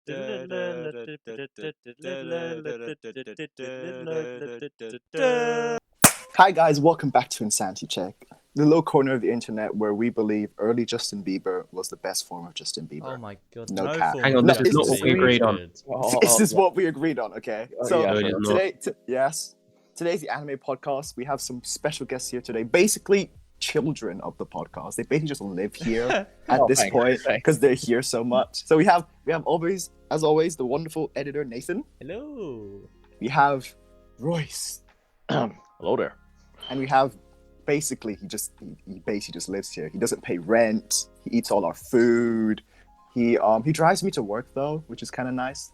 Hi guys, welcome back to Insanity Check, the little corner of the internet where we believe early Justin Bieber was the best form of Justin Bieber. Oh my god, No no cap. form Hang on, of this is Justin not what we Bieber agreed on. good. This is what we agreed on, okay? So No, it is not. today's the anime podcast. We have some special guests here today, basically children of the podcast. They basically just live here at this point because they're here so much. So we have always, as always, the wonderful editor Nathan. Hello. We have Royce. Hello there. And we have basically he basically just lives here. He doesn't pay rent. He eats all our food. He drives me to work though, which is kind of nice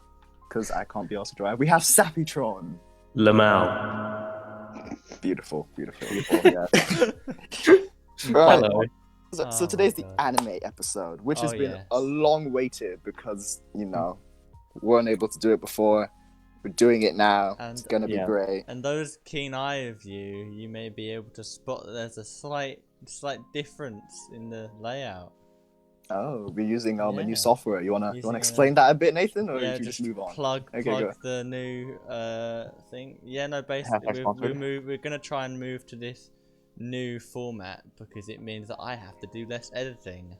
because I can't be asked to drive. We have Sappytron. Lamau. Beautiful. Yeah. Right. Hello. So today's the anime episode, which has been a long waited because we weren't able to do it before. We're doing it now. And, it's gonna be great. And those keen eye of you may be able to spot that there's a slight difference in the layout. Oh, we're using a new software. You wanna explain that a bit, Nathan, or you just move on? Plug the new thing. Yeah, no, basically we're gonna try and move to this new format because it means that I have to do less editing.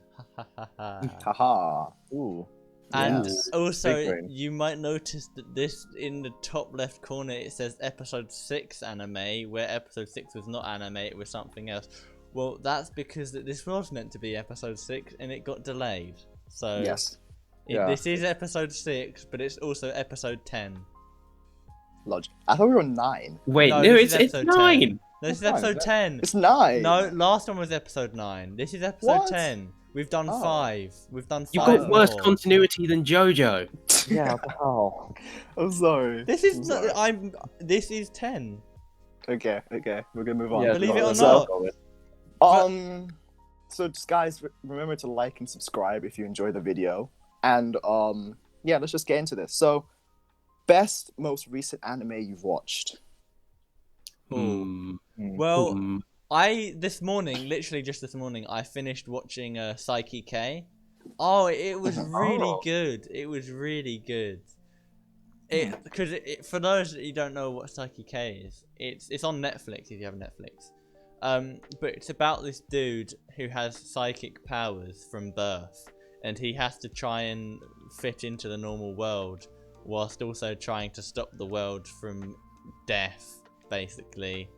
Haha. Ooh. And also, you might notice that this in the top left corner it says episode 6 anime, where episode 6 was not anime, it was something else. Well, that's because this was meant to be episode 6 and it got delayed. So yes, this is episode 6, but it's also episode 10. Logic. I thought we were on 9. Wait, no, it's 9. 10. No, this is episode 10. It's 9. No, last one was episode 9. This is episode 10. We've done 5. We've done 5. You've got worse continuity than JoJo. Yeah, wow. I'm sorry. This is This is 10. Okay. We're gonna move on. Yeah, believe it or not. So just guys, remember to like and subscribe if you enjoy the video. And let's just get into this. So, most recent anime you've watched? Well, literally just this morning, I finished watching Psyche K. Oh, it was really good. It was really good. Because for those that you don't know what Psyche K is, it's on Netflix if you have Netflix. But it's about this dude who has psychic powers from birth, and he has to try and fit into the normal world whilst also trying to stop the world from death, basically.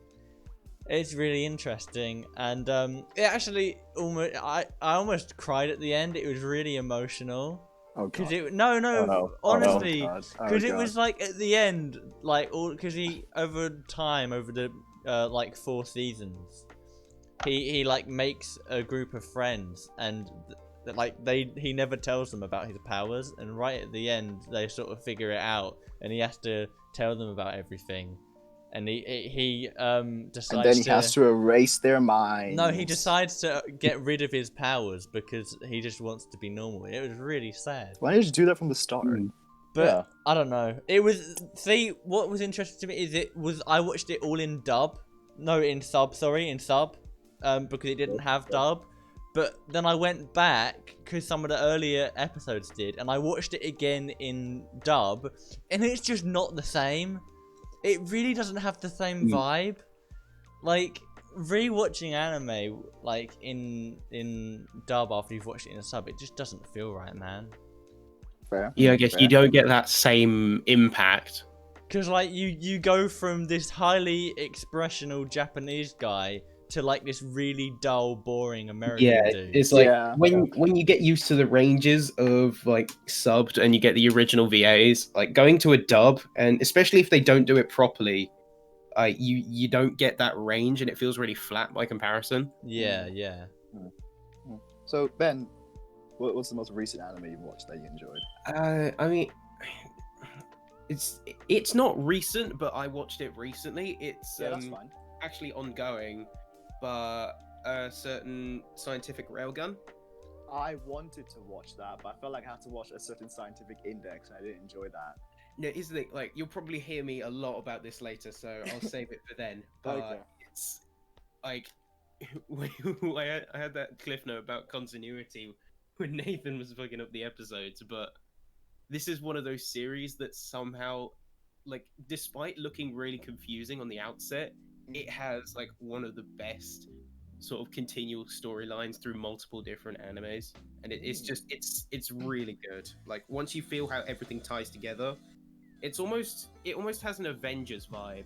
It's really interesting, and it actually I almost cried at the end. It was really emotional. Oh god. Honestly, because it was like at the end, like because he over the 4 seasons, he like makes a group of friends, and he never tells them about his powers, and right at the end they sort of figure it out, and he has to tell them about everything. And he decides and then he has to erase their minds. No, he decides to get rid of his powers because he just wants to be normal. It was really sad. Why didn't you do that from the start? But I don't know. It was what was interesting to me is I watched it all in dub. No, in sub. Sorry, in sub. Because it didn't have dub. But then I went back because some of the earlier episodes did, and I watched it again in dub, and it's just not the same. It really doesn't have the same vibe. Like, rewatching anime, like, in dub after you've watched it in a sub, it just doesn't feel right, man. Fair. Yeah, I guess you don't get that same impact. Because, like, you go from this highly expressional Japanese guy to, like, this really dull, boring American dude. It's like, when you get used to the ranges of, like, subbed and you get the original VAs, like, going to a dub, and especially if they don't do it properly, you don't get that range, and it feels really flat by comparison. Yeah. So, Ben, what's the most recent anime you've watched that you enjoyed? I mean, it's not recent, but I watched it recently. It's that's fine. Actually ongoing, but a certain scientific railgun. I wanted to watch that, but I felt like I had to watch a certain scientific index, and I didn't enjoy that. No, isn't it? Like, you'll probably hear me a lot about this later, so I'll save it for then. But it's like I had that cliff note about continuity when Nathan was looking up the episodes, but this is one of those series that somehow, like, despite looking really confusing on the outset, it has like one of the best sort of continual storylines through multiple different animes, and it's just it's really good. Like once you feel how everything ties together, it almost has an Avengers vibe.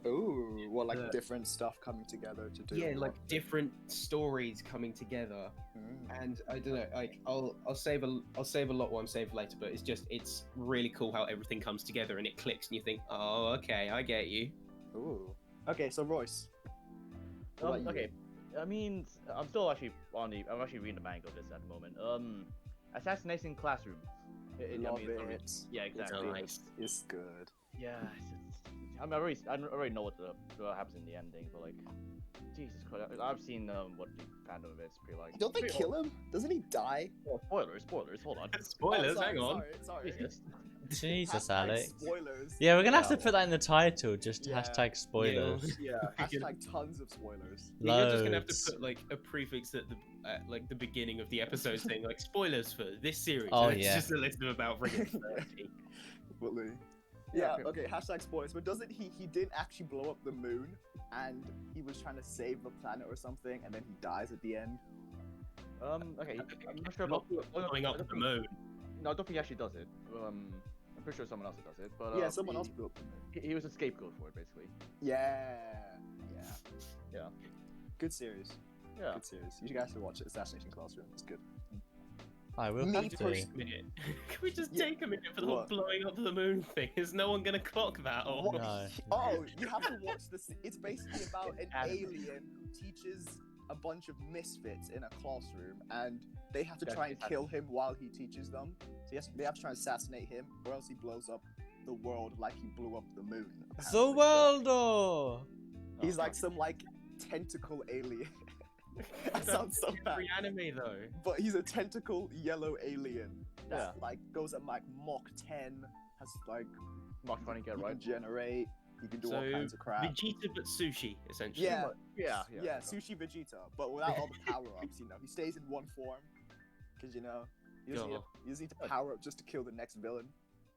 Ooh, well, like The- different stuff coming together to do. Yeah, one like thing. different stories coming together. Mm. And I don't know, like I'll save a lot one save later, but it's really cool how everything comes together and it clicks and you think, oh, okay, I get you. Ooh. Okay, so Royce. what about you? Okay, I mean, I'm actually reading the manga of this at the moment. Assassination Classroom. Love it's already- it. Yeah, exactly. Nice. It's good. Yeah, I already know what happens in the ending, but like, Jesus Christ, I've seen what the fandom of it's pretty like. Don't they pretty kill him? Doesn't he die? old. Spoilers. Hold on. Spoilers, Oh, sorry, hang on. Sorry. Jesus. Jesus, Hashtag Alex. Spoilers. Yeah, we're gonna have to put that in the title. Just Yeah. hashtag spoilers. Yeah. Hashtag tons of spoilers. You're just gonna have to Loads. put like a prefix at the beginning of the episode saying like spoilers for this series. Oh, and it's yeah. just a list of about friggin' 30. Definitely. Yeah, Yeah, okay, hashtag spoilers. But doesn't he didn't actually blow up the moon and he was trying to save the planet or something and then he dies at the end? Okay, I'm not sure about Blowing up the moon. No, I don't think he actually does it. I'm pretty sure someone else does it. But Yeah, someone else blew up the moon. He was a scapegoat for it, basically. Yeah. Yeah. Good series. Yeah. Good series. You guys should watch it. Assassination Classroom. It's good. I will Me have to. Minute. Can we just Yeah. take a minute for the whole What? blowing up the moon thing? Is no one gonna clock that? Or What? No. Oh, you have to watch this. It's basically about an Anime. alien who teaches a bunch of misfits in a classroom, and they have to Yeah, try and it's kill him while he teaches them. So they have to try and assassinate him, or else he blows up the world like he blew up the moon. The apparently. world. Oh. He's like some like tentacle alien. That sounds so bad. Every anime though. But he's a tentacle yellow alien that Yeah. like goes at like Mach 10, has like Mark trying to get he right. can generate, he can do So all kinds of crap. Vegeta but sushi, essentially. Yeah, Yeah. Sushi Vegeta, but without all the power-ups, you know. He stays in one form, because, you know, you just need to power up just to kill the next villain.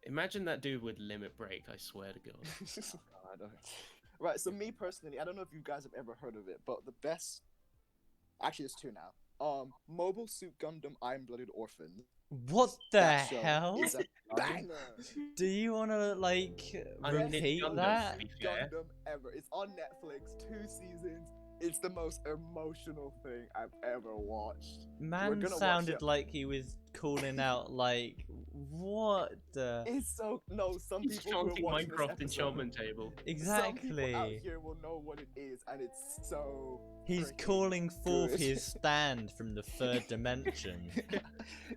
Imagine that dude with limit break, I swear to God. God. Right, so me personally, I don't know if you guys have ever heard of it, but the best... Actually, there's two now. Mobile Suit Gundam Iron-Blooded Orphans. What the That show hell? is a banger! Do you want to like I mean, it's repeat Gundam, that? to be fair. Gundam ever. It's on Netflix, 2 seasons. It's the most emotional thing I've ever watched. Man gonna watch sounded it. like he was calling out like what the It's so... No, some He's people who are chanting watching this Minecraft episode- enchantment table. Some exactly. people out here will know what it is, and it's so. He's freaking calling forth good. his stand from the third dimension.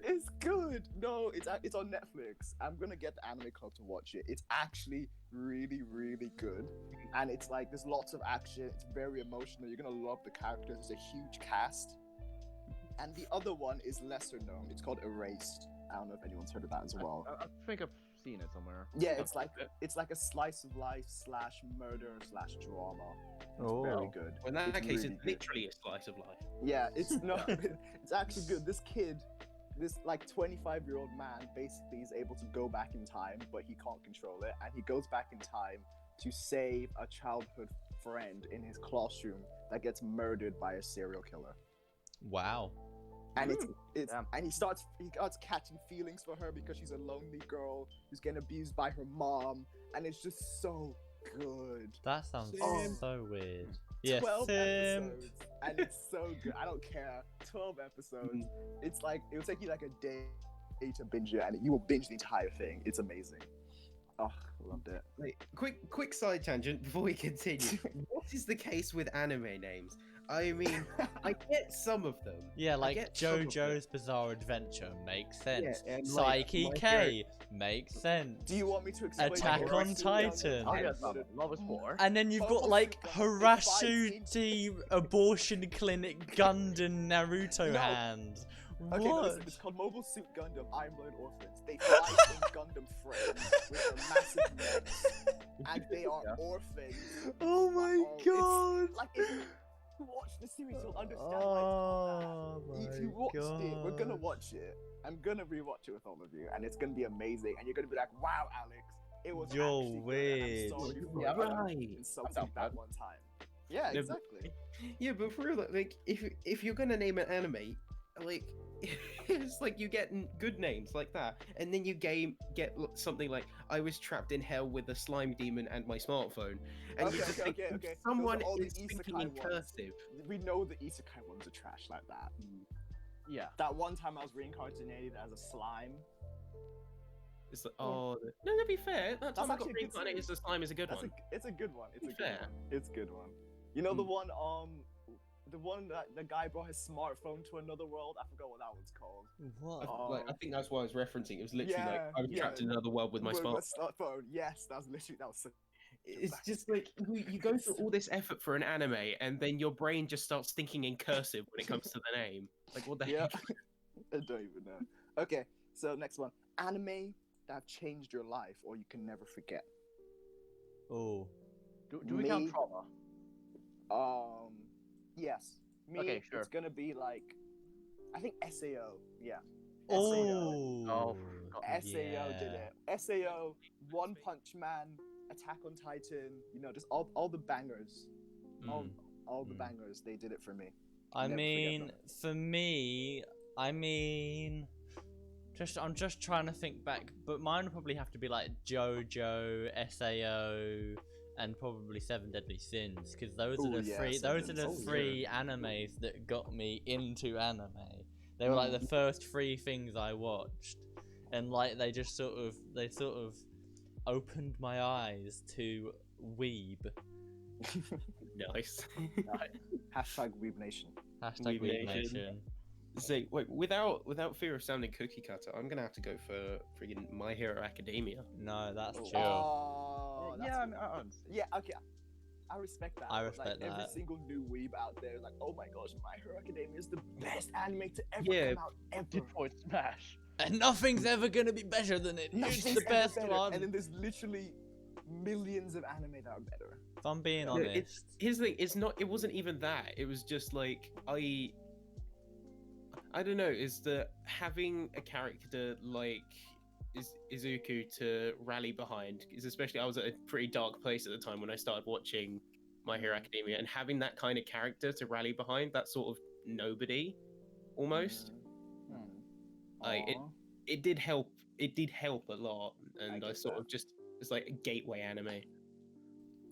It's good. No, it's on Netflix. I'm gonna get the anime club to watch it. It's actually really, really good, and it's like there's lots of action. It's very emotional. You're gonna love the characters. There's a huge cast, and the other one is lesser known. It's called Erased. I don't know if anyone's heard of that as well. I think I've seen it somewhere. Yeah, it's like a slice of life / murder / drama. It's Oh. very good. Well, in that It's case, really it's good. literally a slice of life. Yeah, it's no, it's actually good. This kid, this like 25-year-old man, basically is able to go back in time, but he can't control it, and he goes back in time to save a childhood friend in his classroom that gets murdered by a serial killer. Wow. And it's Damn. and he starts catching feelings for her because she's a lonely girl who's getting abused by her mom, and it's just so good. That sounds Sim. so weird. Yes, 12 Sim. episodes, and it's so good. I don't care. 12 episodes. It's like it'll take you like a day to binge it, and you will binge the entire thing. It's amazing. Oh, loved it. Wait, quick side tangent before we continue. What is the case with anime names? I mean, I get some of them. Yeah, I like get some of JoJo's Bizarre Adventure makes sense. Yeah, and like, Psyche My K makes sense. Do you want me to explain? Attack the on rest of Titan. the Oh yeah, episode? Love is War. And then you've got Oh, like it's Harashuti Abortion Clinic Gundam Naruto No. Hand. Okay, no, What? listen, it's called Mobile Suit Gundam Iron-Blooded Orphans. They fight in Gundam frames with a massive necks, and they are orphans. Oh my Oh, it's god! like watch the series, you'll understand why it's called that. Oh If you watched it, we're gonna watch it. I'm gonna rewatch it with all of you, and it's gonna be amazing. And you're gonna be like, "Wow, Alex, it was You're actually weird. good." And I'm sorry for Yeah, right. insulting that one time. Yeah, No, exactly. Yeah, but for real, like if you're gonna name an anime, like it's like you get good names like that, and then you get something like I was trapped in hell with a slime demon and my smartphone, and you just think Okay. someone Those are all the is thinking isekai in ones. cursive. We know the isekai ones are trash like that. Yeah. That one time I was reincarnated as a slime. It's like, oh no, to be fair, that time I got actually a good reincarnated as a slime is a good one. It's a good one. It's a good Fair. one. It's a good one. You know the one that the guy brought his smartphone to another world. I forgot what that one's called. What? I think that's what I was referencing. It was literally like I was trapped in another world with my smartphone. Yes, that was so. It's just like you go through all this effort for an anime, and then your brain just starts thinking in cursive when it comes to the name. Like, what the heck? I don't even know. Okay, so next one. Anime that have changed your life or you can never forget. Oh. Do we count Me- trauma? Yes. Me, Okay, sure. It's gonna be like, I think SAO. Yeah. Oh. Oh, SAO did it. SAO, One Punch Man, Attack on Titan. You know, just all the bangers. All the bangers. They did it for me. I Never mean, forget for me, I'm just trying to think back, but mine would probably have to be like JoJo, SAO, and probably Seven Deadly Sins, because those are the three animes that got me into anime. They were like the first three things I watched, and like they sort of opened my eyes to weeb. Nice. Hashtag Weeb Nation. Hashtag Weeb Weeb Nation. So wait, without fear of sounding cookie cutter, I'm gonna have to go for friggin' My Hero Academia. No, that's chill. Oh, that's yeah, good. I understand. Yeah, okay. I respect that. I But, respect like, Every that. single new weeb out there is like, oh my gosh, My Hero Academia is the best anime to ever Yeah. come out ever. Detroit Smash. And nothing's ever gonna be better than it. It's Nothing's the ever best better. one. And then there's literally millions of anime that are better. If I'm being No, honest. Here's the thing, it wasn't even that. It was just like I don't know, is that having a character like Izuku to rally behind, because especially I was at a pretty dark place at the time when I started watching My Hero Academia, and having that kind of character to rally behind, that sort of nobody, almost. Like it did help. It did help a lot, and I get sort that. of just it's like a gateway anime.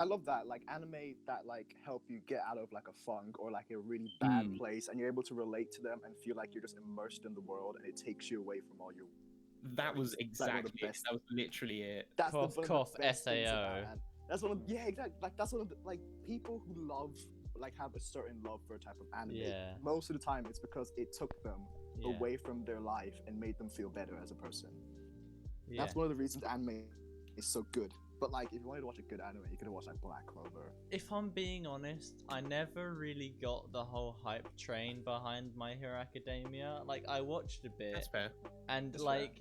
I love that, like anime that like help you get out of like a funk or like a really bad place, and you're able to relate to them and feel like you're just immersed in the world, and it takes you away from all your. That was Like, one of the exactly. best- That was literally it. That's Cough, one of cough, the best things SAO. about it. That's one of exactly like that's one of the like people who love like have a certain love for a type of anime. Yeah. Most of the time, it's because it took them Yeah. away from their life and made them feel better as a person. Yeah. That's one of the reasons anime is so good. But like, if you wanted to watch a good anime, you could watch like Black Clover. If I'm being honest, I never really got the whole hype train behind My Hero Academia. Like, I watched a bit, That's fair. and That's like,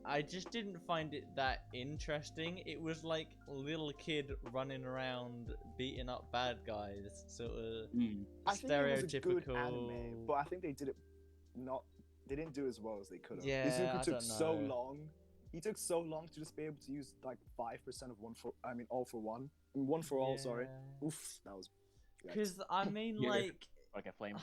I just didn't find it that interesting. It was like a little kid running around beating up bad guys, sort of I think it was a good stereotypical. anime, but I think they did it they didn't do as well as they could have. Yeah, Izuku I took don't so know. long. He took so long to just be able to use like 5% of all for one. One for all, sorry. Yeah. Oof, that was. Because I mean, Yeah. like, Like a flame.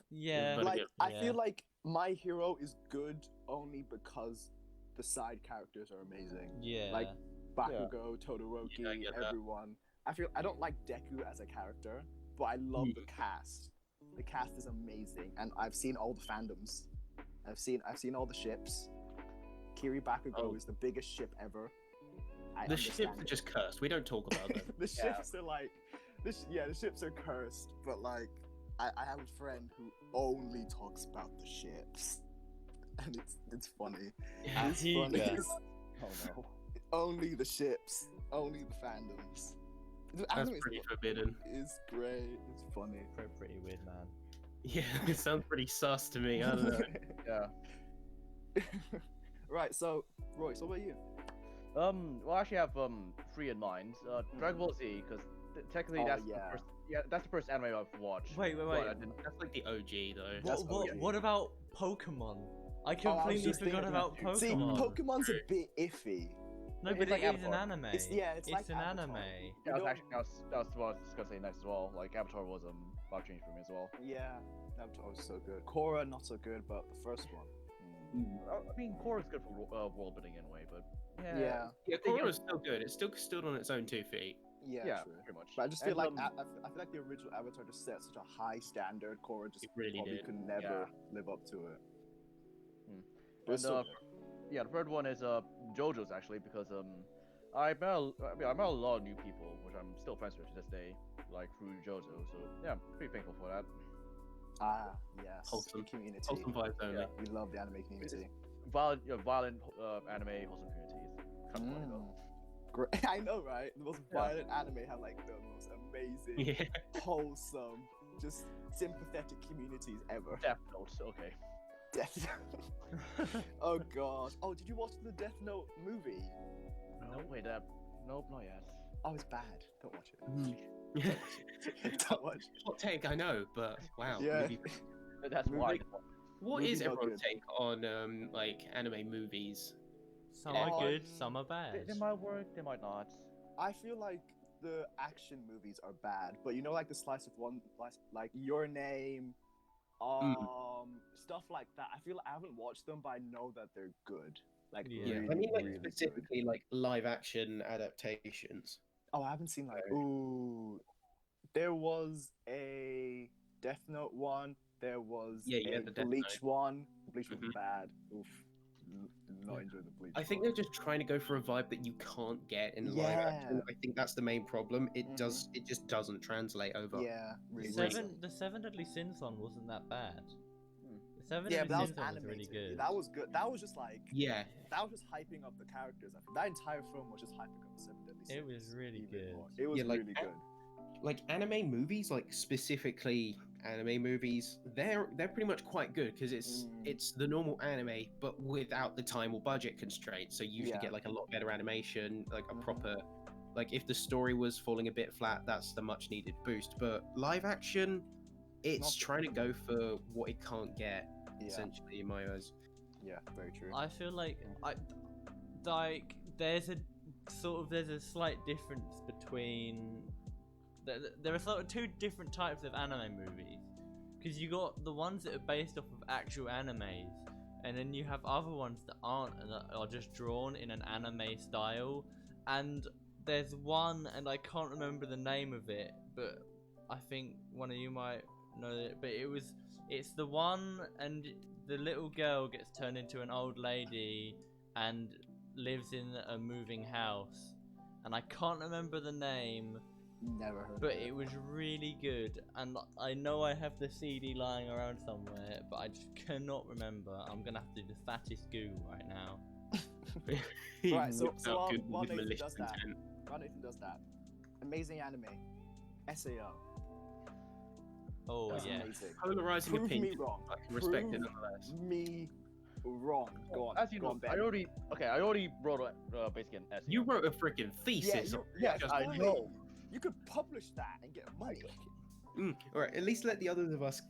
yeah, But Like, yeah. I feel like My Hero is good only because the side characters are amazing. yeah, Like Bakugo, Todoroki, Yeah, I get that. everyone. I don't like Deku as a character, but I love the cast. The cast is amazing, and I've seen all the fandoms. I've seen all the ships. Kiri Bakugo is the biggest ship ever. The ships are just cursed. We don't talk about them. The ships are like, the ships are cursed. But like, I have a friend who only talks about the ships, and it's funny. It's funny. Oh no. Only the ships, only the fandoms. The That's anime pretty forbidden. is great. It's funny. pretty weird, man. Yeah, it sounds pretty sus to me. I don't know. Yeah. Right. So, Royce, what about you? Well, I actually have 3 in mind. Dragon Ball Z, because technically Oh, that's yeah. the first. Yeah, that's the first anime I've watched. Wait. but I didn't- That's like the OG though. That's What about Pokemon? I I was completely just forgot thinking about that. See, Pokemon. Pokemon's a bit iffy. No, It's but like it is an Avatar. anime. It's like an Avatar. anime. Yeah, You know- I was what I was gonna say next as well. Like Avatar was life changing for me as well. Yeah, Avatar was so good. Korra not so good, but the first one. I mean, Korra is good for world building anyway, but Yeah, Yeah, Korra is still good. It's still stood on its own 2 feet. yeah, true. pretty much. But I just feel And, like I feel like the original Avatar just set such a high standard. Korra just It really probably did. could never live up to it. Hmm. But it's And, still good. yeah, the third one is JoJo's actually because I met a lot of new people, which I'm still friends with to this day, like through JoJo. So yeah, I'm pretty thankful for that. Ah, yes. Wholesome. The community. Wholesome vibes only. Yeah. We love the anime community. Violent anime wholesome communities. Kind of funny though. Great. I know, right? The most violent anime have like the most amazing, Yeah. wholesome, just sympathetic communities ever. Death Note, okay. Death. Oh god. Oh, did you watch the Death Note movie? No, wait, nope, not yet. Oh, it's bad. Don't watch it. Mm. Don't watch it. Hot take, I know, but wow. Yeah. maybe- That's why. Movie- What Movies is are everyone's good. take on like anime movies? Some Yeah. are good, some are bad. They might work, they might not. I feel like the action movies are bad, but you know, like the slice of one, like Your Name, stuff like that. I feel like I haven't watched them, but I know that they're good. Like, Yeah. really, I mean, like really good. specifically like live action adaptations. Oh, I haven't seen like. Ooh, there was a Death Note one. There was Yeah, you a had the Death Bleach one. Bleach was Mhm. bad. Oof, not enjoying the Bleach. I think one. they're just trying to go for a vibe that you can't get in live Yeah. action. I think that's the main problem. It Mhm. it just doesn't translate over. Yeah, really. The Seven Deadly Sins one wasn't that bad. The Seven Yeah, but that Deadly was Sins one was really animated. good. That was good. That was just like. Yeah. That was just hyping up the characters. I think that entire film was just hyping up the Seven Deadly Sins. It was really even good. more. It was Yeah, like, really good. Like anime movies, like specifically anime movies, they're pretty much quite good because it's the normal anime but without the time or budget constraints. So you usually Yeah. get like a lot better animation, like a Mhm. proper, like if the story was falling a bit flat, that's the much needed boost. But live action, it's Not- trying to go for what it can't get, Yeah, essentially, in my eyes. yeah, very true. I feel like there's a slight difference between there are sort of two different types of anime movies, because you got the ones that are based off of actual animes, and then you have other ones that aren't and that are just drawn in an anime style. And there's one, and I can't remember the name of it, but I think one of you might know it. But it's the one, and the little girl gets turned into an old lady and lives in a moving house, and I can't remember the name, Never heard. but of it was really good. And I know I have the CD lying around somewhere, but I just cannot remember. I'm gonna have to do the fattest Google right now. Right, so- Whipped so, out um, good while with Nathan malicious does that- intent. Ron Nathan does that. Amazing anime. SAO. Oh That's yeah. amazing. Polarizing Prove me opinion. wrong. I can respect it Prove nonetheless. me wrong. Go on. As you go know, on, Ben. I already wrote basically an essay. You wrote a freaking thesis. you- on yes, just- I know. You could publish that and get money. All right, at least let the others of us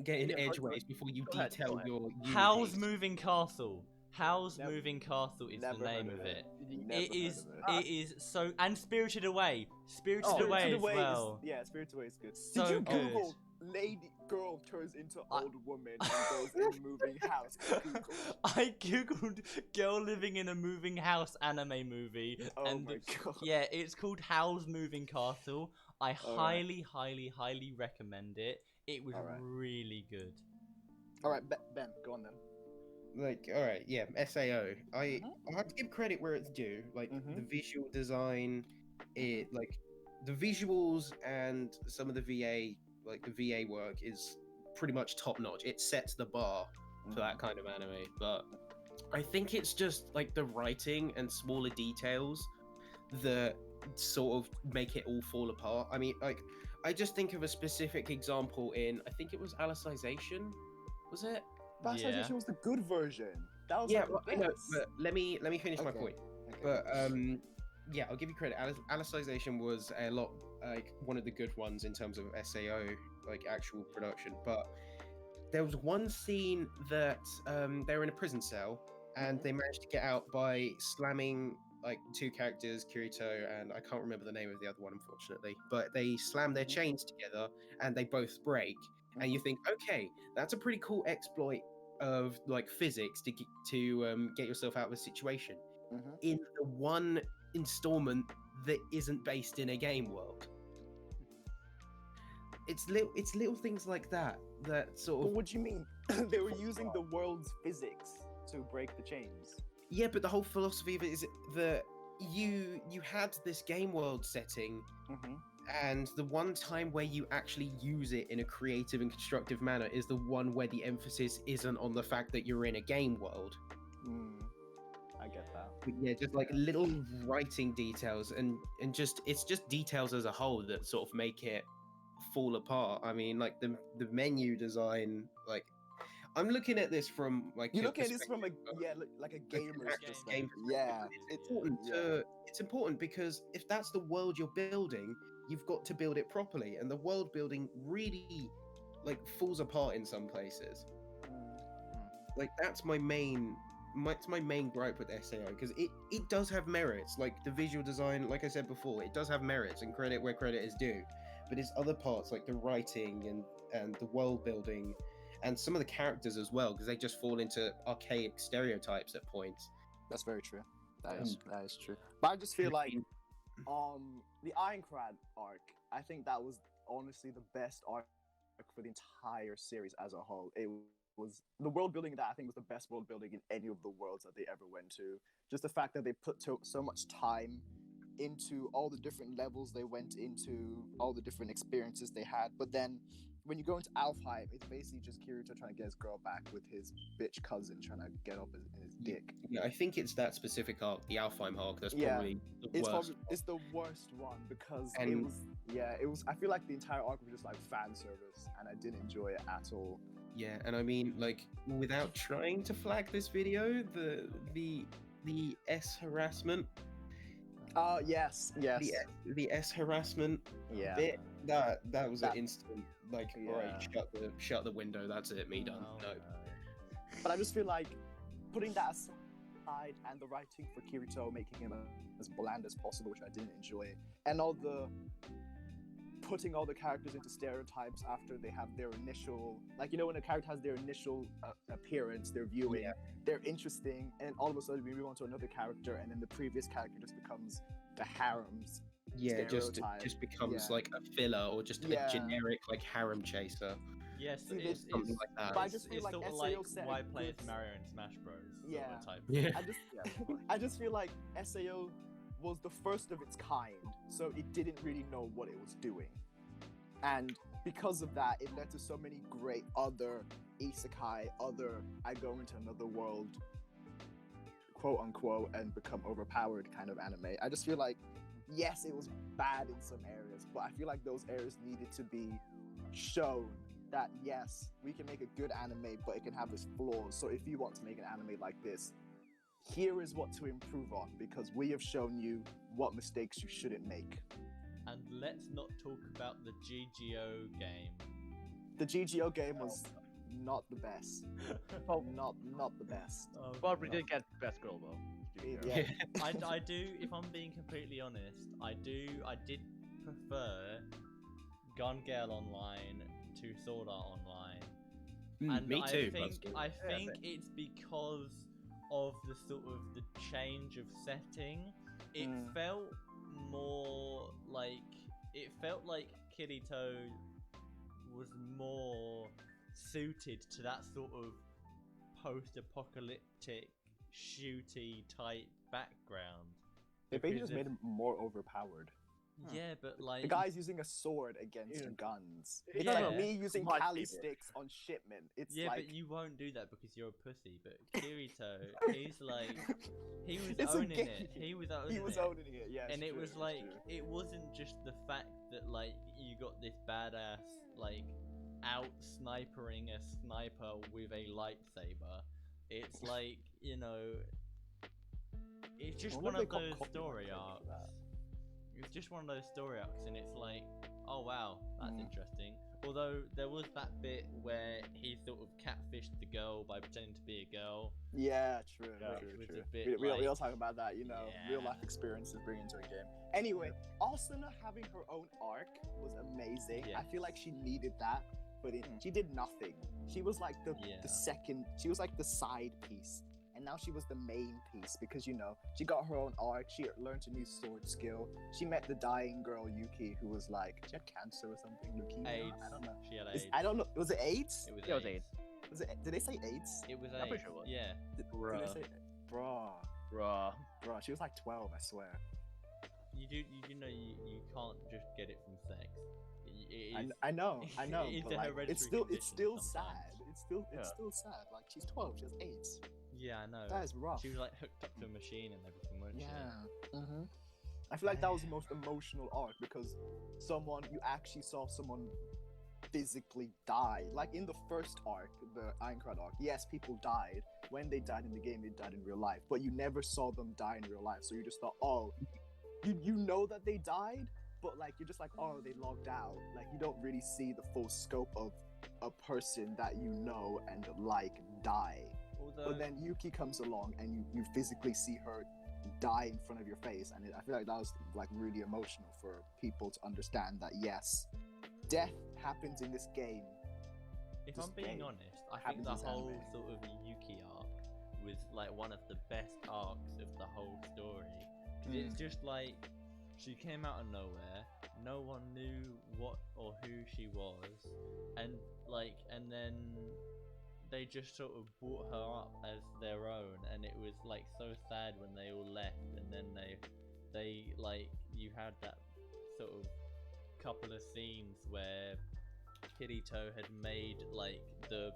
get in Yeah, edgeways before you go ahead, detail go ahead. your. How's eulogies. Moving Castle? How's Never- Moving Castle is the never name heard of of it. Never It is. heard of it. It is so. And Spirited Away. Spirited Spirited Away as Away well. yeah, Spirited Away is good. So Did you good. Google lady girl turns into I- old woman and goes in moving house? Google. I googled "girl living in a moving house" anime movie, Oh and my god. yeah, it's called Howl's Moving Castle. I highly, highly, highly recommend it. It was Alright. really good. All right, Ben, go on then. Like, all right, yeah, SAO. I Mhm. have to give credit where it's due. Like Mhm. the visual design, it like the visuals and some of the VA, like the VA work is pretty much top notch. It sets the bar for that kind of anime. But I think it's just like the writing and smaller details that sort of make it all fall apart. I mean, like I just think of a specific example in I think it was Alicization, was it? Bastardization was the good version. That was Yeah, like well, the I know, best. but let me finish my Okay. point. Okay. But yeah, I'll give you credit. Alicization was a lot like one of the good ones in terms of SAO, like actual production. But there was one scene that they were in a prison cell and they managed to get out by slamming like two characters, Kirito and I can't remember the name of the other one, unfortunately. But they slam their chains together and they both break. And you think, okay, that's a pretty cool exploit of like physics to get yourself out of a situation. In the one installment that isn't based in a game world. It's little things like that sort But of. what do you mean? They were using the world's physics to break the chains. Yeah, but the whole philosophy of it is that you had this game world setting, and the one time where you actually use it in a creative and constructive manner is the one where the emphasis isn't on the fact that you're in a game world. I get that. But yeah, just like little writing details and just it's just details as a whole that sort of make it fall apart. I mean, like the menu design, like I'm looking at this from like You look at this from like a gamer's perspective. Yeah, it's important because if that's the world you're building, you've got to build it properly, and the world building really like falls apart in some places. Like that's my main gripe with SAO, because it does have merits. Like the visual design, like I said before, it does have merits and credit where credit is due, but it's other parts like the writing and the world building and some of the characters as well, because they just fall into archaic stereotypes at points. That's very true. That is true. But I just feel like the Ironclad arc, I think that was honestly the best arc for the entire series as a whole. It was the world building that I think was the best world building in any of the worlds that they ever went to. Just the fact that they put so much time into all the different levels they went into, all the different experiences they had. But then when you go into Alfheim, it's basically just Kirito trying to get his girl back with his bitch cousin trying to get up in his dick. Yeah, I think it's that specific arc, the Alfheim arc, that's probably the worst. It's the worst one because it was. I feel like the entire arc was just like fan service, and I didn't enjoy it at all. Yeah, and I mean, like, without trying to flag this video, the S harassment. Yes. The S harassment bit. That was an instant. Like, alright, shut the window. That's it. Me done. No. But I just feel like putting that aside and the writing for Kirito, making him as bland as possible, which I didn't enjoy, and putting all the characters into stereotypes after they have their initial, like, you know, when a character has their initial appearance, their viewing, they're interesting, and all of a sudden we move on to another character, and then the previous character just becomes the harem's stereotype. just becomes like a filler or just a generic like harem chaser. Yes, it's something like that. But I just feel like sort of like why play as Mario in Smash Bros. Type. I just feel like SAO was the first of its kind, so it didn't really know what it was doing. And because of that, it led to so many great other isekai, I go into another world, quote unquote, and become overpowered kind of anime. I just feel like, yes, it was bad in some areas, but I feel like those areas needed to be shown that, yes, we can make a good anime, but it can have its flaws. So if you want to make an anime like this, here is what to improve on, because we have shown you what mistakes you shouldn't make. And let's not talk about the GGO game. The GGO game was not the best. Not the best. But we did get best girl though. Yeah. I do, if I'm being completely honest, I did prefer Gun Gale Online to Sword Art Online. And me too. I think it's because of the sort of the change of setting. It felt more like Kirito was more suited to that sort of post-apocalyptic shooty type background. They basically just made him more overpowered. Yeah, but like the guy's using a sword against guns. It's Yeah. like me using Kali sticks on shipment. It's but you won't do that because you're a pussy. But Kirito, he's like, he was It's owning okay. it. He was owning it. Yeah. And it true, was like, true. it wasn't just the fact that like you got this badass like out snipering a sniper with a lightsaber. It's like, you know, it's just I one wonder of if they those got story copyright for arcs. It's just one of those story arcs, and it's like, oh wow, that's Mm. interesting. Although there was that bit where he sort of catfished the girl by pretending to be a girl. Yeah, true, Yeah. true, Which was true. a bit We all like- talk about that, you know, real life Yeah. experiences bring into a game. Anyway, Asuna having her own arc was amazing. I feel like she needed that, but she did nothing. She was like the second, she was like the side piece. And now she was the main piece because, you know, she got her own arc. She learned a new sword skill. She met the dying girl, Yuki, who was like, she had cancer or something, leukemia? AIDS. I don't know. She had AIDS. I don't know. Was it AIDS? It was Yeah, it was AIDS. Was it, did they say AIDS? It was I'm pretty AIDS. sure it was. Yeah. Did they Bruh. say, bruh, Bruh. she was like 12, I swear. You do know you can't just get it from sex. It is, I know, it's but a like, hereditary it's still condition sad. sometimes. It's still sad. Like she's 12, she has AIDS. Yeah, I know. That is rough. She was like hooked up to a machine and everything, wasn't Yeah. I feel like that was the most emotional arc because you actually saw someone physically die. Like in the first arc, the Aincrad arc, yes, people died. When they died in the game, they died in real life. But you never saw them die in real life. So you just thought, oh, you know that they died, but like you're just like, oh, they logged out. Like you don't really see the full scope of a person that you know and like die. Although, But then Yuki comes along and you physically see her die in front of your face, and I feel like that was like really emotional for people to understand that yes, death happens in this game. if this I'm being game honest, I think happens the in whole anime. sort of Yuki arc was like one of the best arcs of the whole story. 'Cause it's just like she came out of nowhere, no one knew what or who she was, and then they just sort of brought her up as their own, and it was like so sad when they all left, and then they like you had that sort of couple of scenes where Kirito had made like the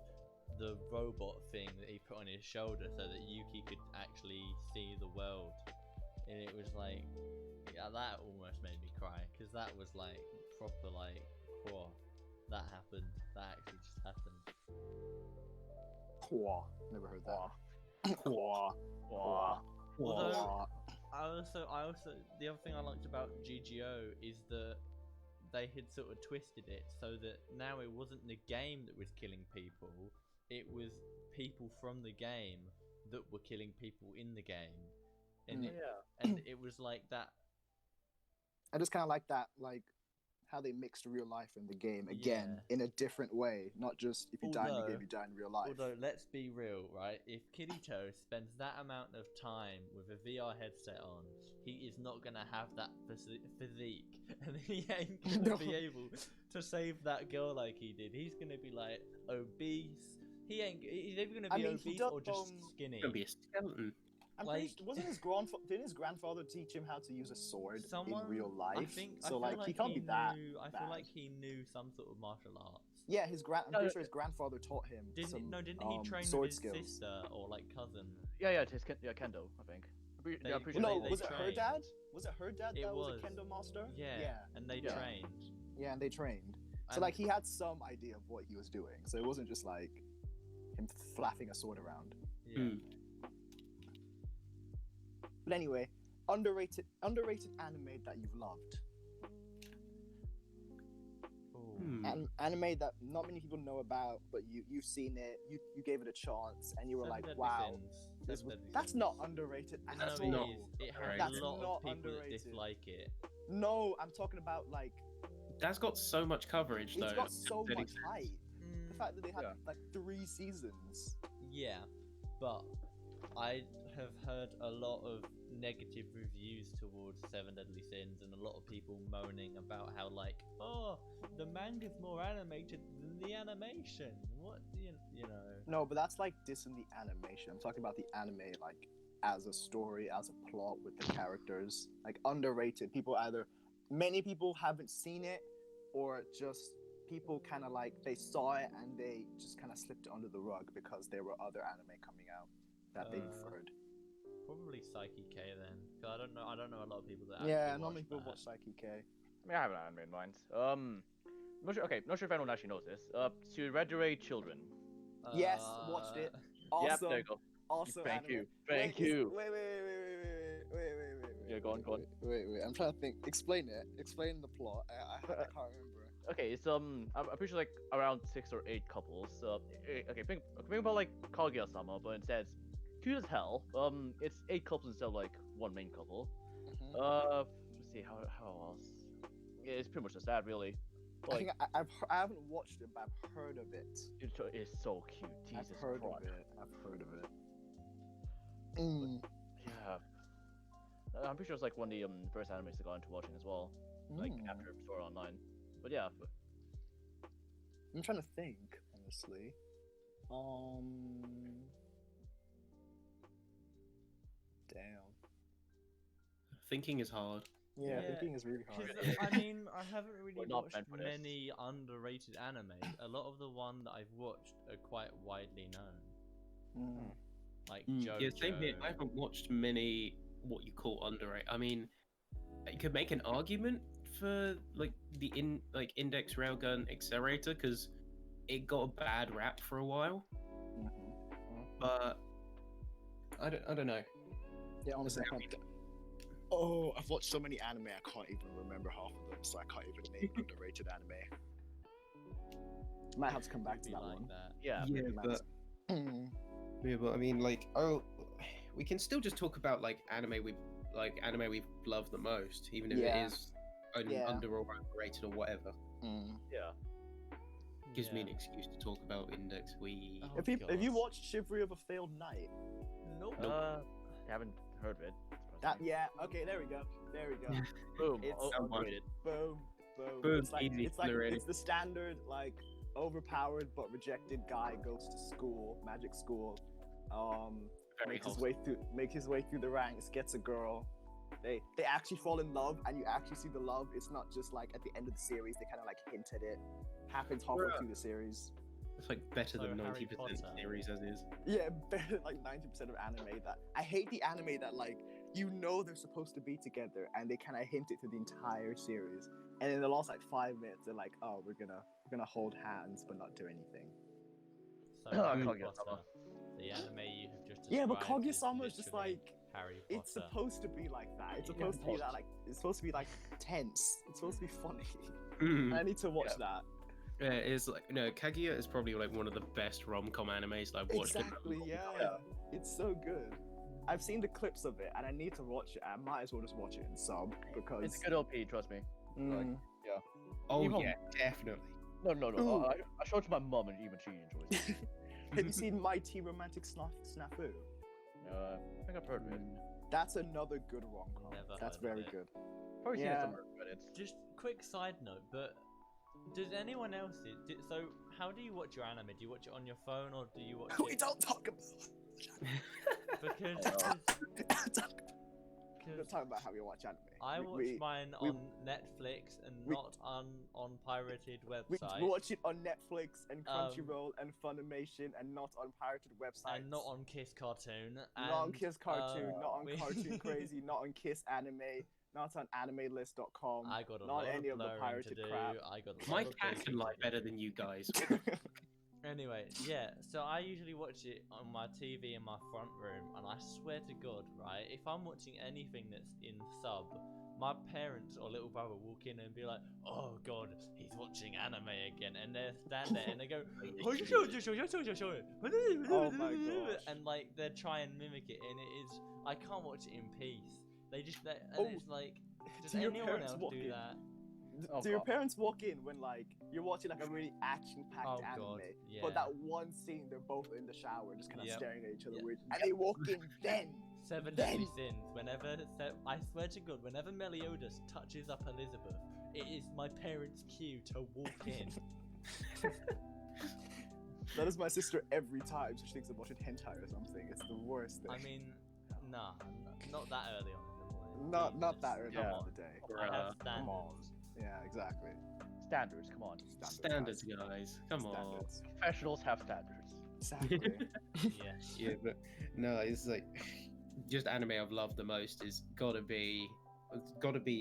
robot thing that he put on his shoulder so that Yuki could actually see the world, and it was like, yeah, that almost made me cry because that was like proper like, whoa, that happened, that actually just happened. Quah. Never heard that. Quah. Although I also the other thing I liked about GGO is that they had sort of twisted it so that now it wasn't the game that was killing people, it was people from the game that were killing people in the game, and it was like that. I just kind of like that, like how they mixed real life and the game again in a different way. Not just if you die in the game, you die in real life. Although, let's be real, right? If Kirito spends that amount of time with a VR headset on, he is not gonna have that physique, and he ain't gonna be able to save that girl like he did. He's gonna be like obese. He's either gonna be obese or just skinny. Gonna be a skeleton. I'm like- pretty, wasn't didn't his grandfather teach him how to use a sword in real life? I think. So I feel like he can't be that. I bad. feel like he knew some sort of martial arts. Yeah, I'm pretty sure his grandfather taught him Didn't he train sword with his skills. sister or like cousin? Yeah, Kendo, I think. I'm pretty They- sure No, they was it her trained. dad? Was it her dad It that was was. a kendo master? Yeah, and they Yeah. trained. Yeah, and they trained. So And- like he had some idea of what he was doing. So it wasn't just like him flapping a sword around. Yeah. But anyway, underrated anime that you've loved. Ooh. Anime that not many people know about, but you've seen it. You gave it a chance, and you were Seven like, Deadly "Wow, Sins. this Seven was, Deadly that's Sins. not underrated at No, That's all." it not is. It has That's a lot not of people underrated. that dislike it. No, I'm talking about like That's got so much coverage though. it's got so that much it's- hype. The fact that they had Yeah. like 3 seasons. Yeah, but I have heard a lot of negative reviews towards Seven Deadly Sins, and a lot of people moaning about how like, oh, the manga's more animated than the animation. What you know? No, but that's like dissing the animation. I'm talking about the anime like as a story, as a plot with the characters. Like underrated. Many people haven't seen it, or just people kind of like they saw it and they just kind of slipped it under the rug because there were other anime coming out that they preferred. Probably Psyche K then, because I don't know a lot of people that. Yeah, actually normally people that. watch Psyche K. I mean, I have an anime in mind. Not sure if anyone actually knows this. Surrendere Children. Yes, watched it. Awesome. Yep, there you go. Awesome. Thank anime. you. Thank you. Wait. go on. Wait. I'm trying to think. Explain it. Explain the plot. I can't remember. Okay, it's I'm pretty sure like around 6 or 8 couples. Okay, think about like Kaguya-sama, but instead it's cute as hell. It's 8 couples instead of like one main couple. Let's see how else. Yeah, it's pretty much just that really. But, I think I haven't watched it, but I've heard of it. it's so cute. Jesus I've heard Christ. of it. I've heard of it. Yeah. I'm pretty sure it's like one of the first animes I got into watching as well. Like after Sword Art Online. But yeah. I'm trying to think, honestly. Damn. Thinking is hard. Yeah, Yeah, thinking is really hard. 'Cause, I mean, I haven't really We're not watched meant for this. many underrated animes. A lot of the one that I've watched are quite widely known. Like JoJo. Yeah, same here. I haven't watched many what you call underrated. I mean, you could make an argument for like the Index Railgun Accelerator because it got a bad rap for a while, but I don't know. Yeah, honestly, I can't. Oh, I've watched so many anime, I can't even remember half of them, so I can't even name underrated anime. Might have to come back to Be that like one. that. Yeah. But I mean, like, we can still just talk about like anime we've loved the most, even if it is under or overrated or whatever. Yeah. Gives me an excuse to talk about Index. Oh, Have you God. watched Chivalry of a Failed Knight? Nope. I haven't heard of it. Okay, there we go. Boom. It's- Underrated. Boom. Boom, easy, underrated. It's the standard like overpowered but rejected guy goes to school, magic school, Very make his way through the ranks, gets a girl. They actually fall in love, and you actually see the love. It's not just like at the end of the series they kind of like hint at it. Happens halfway through the series. It's like better than Harry 90% Potter. series as is. Yeah, better than like 90% of anime that I hate the anime that like they're supposed to be together and they kind of hint it through the entire series, and in the last like 5 minutes they're like, oh, we're gonna hold hands but not do anything. So, Kaguya-sama. the anime you have just Yeah, but described Kaguya-sama is just literally like Harry Potter. it's supposed to be like that. It's supposed to be that like it's supposed to be like tense. It's supposed to be funny. I need to watch that. Yeah, it's like Kaguya is probably like one of the best rom-com animes that I've watched. Exactly, yeah. It's so good. I've seen the clips of it and I need to watch it. I might as well just watch it in sub because It's a good OP, trust me. Oh Even- yeah, definitely. No. I showed it to my mum and even she enjoys it. Have you seen My Teen Romantic Snafu? I think I've heard of it. That's another good rom-com. Never That's heard of very it. good. Probably seen it Yeah. somewhere, but it's Just quick side note, but does anyone else so how do you watch your anime? Do you watch it on your phone or do you watch We it don't talk about. because Let's talk about how we watch anime. I watch we, mine we- on Netflix and not on pirated we websites watch it on Netflix and Crunchyroll and Funimation and not on pirated websites. and not on Kiss Cartoon. Not on and, Kiss Cartoon, not on we- Cartoon Crazy, not on Kiss Anime, not on AnimeList.com. I got a not lot any of of the blurring pirated to do. crap. I got a My lot of cat things can to lie do. better than you guys. Anyway, yeah, so I usually watch it on my TV in my front room, and I swear to God, right, if I'm watching anything that's in sub, my parents or little brother walk in and be like, oh God, he's watching anime again, and they stand there and they go, Oh my gosh. and like they try and mimic it, and it is, I can't watch it in peace. They just, and Oh, it's like, does do your anyone parents else walk do in? that? Oh, Do your God. parents walk in when like you're watching like a really action-packed Oh, anime, God, yeah. but that one scene they're both in the shower just kind of Yep. staring at each other Yep. weird, and they walk in then. Seven Then- Deadly Sins. Whenever I swear to God, whenever Meliodas touches up Elizabeth, it is my parents' cue to walk in. That is my sister every time she thinks I'm watching hentai or something. It's the worst thing. I mean, nah, not that early on in the morning. not that early Yeah. on in the day. I have Come on. standards. Yeah, exactly. Standards, come on. Standards, guys. Come on. Standards. Professionals have standards. Exactly. Yeah. Yeah, but no, it's like just anime I've loved the most is gotta be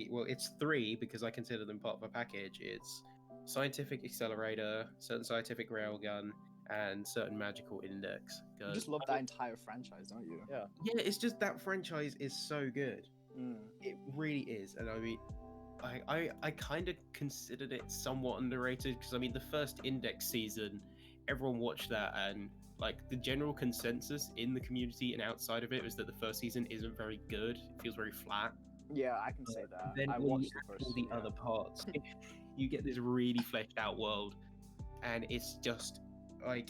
well, it's 3 because I consider them part of a package. It's Scientific Accelerator, Certain Scientific Railgun, and Certain Magical Index. You just love that entire franchise, don't you? Yeah. Yeah, it's just that franchise is so good. It really is, and I mean, I kind of considered it somewhat underrated because I mean the first Index season, everyone watched that, and like the general consensus in the community and outside of it was that the first season isn't very good. It feels very flat. Yeah, I can say that. Then I when watched you the add first. all the Yeah. other parts, you get this really fleshed out world, and it's just like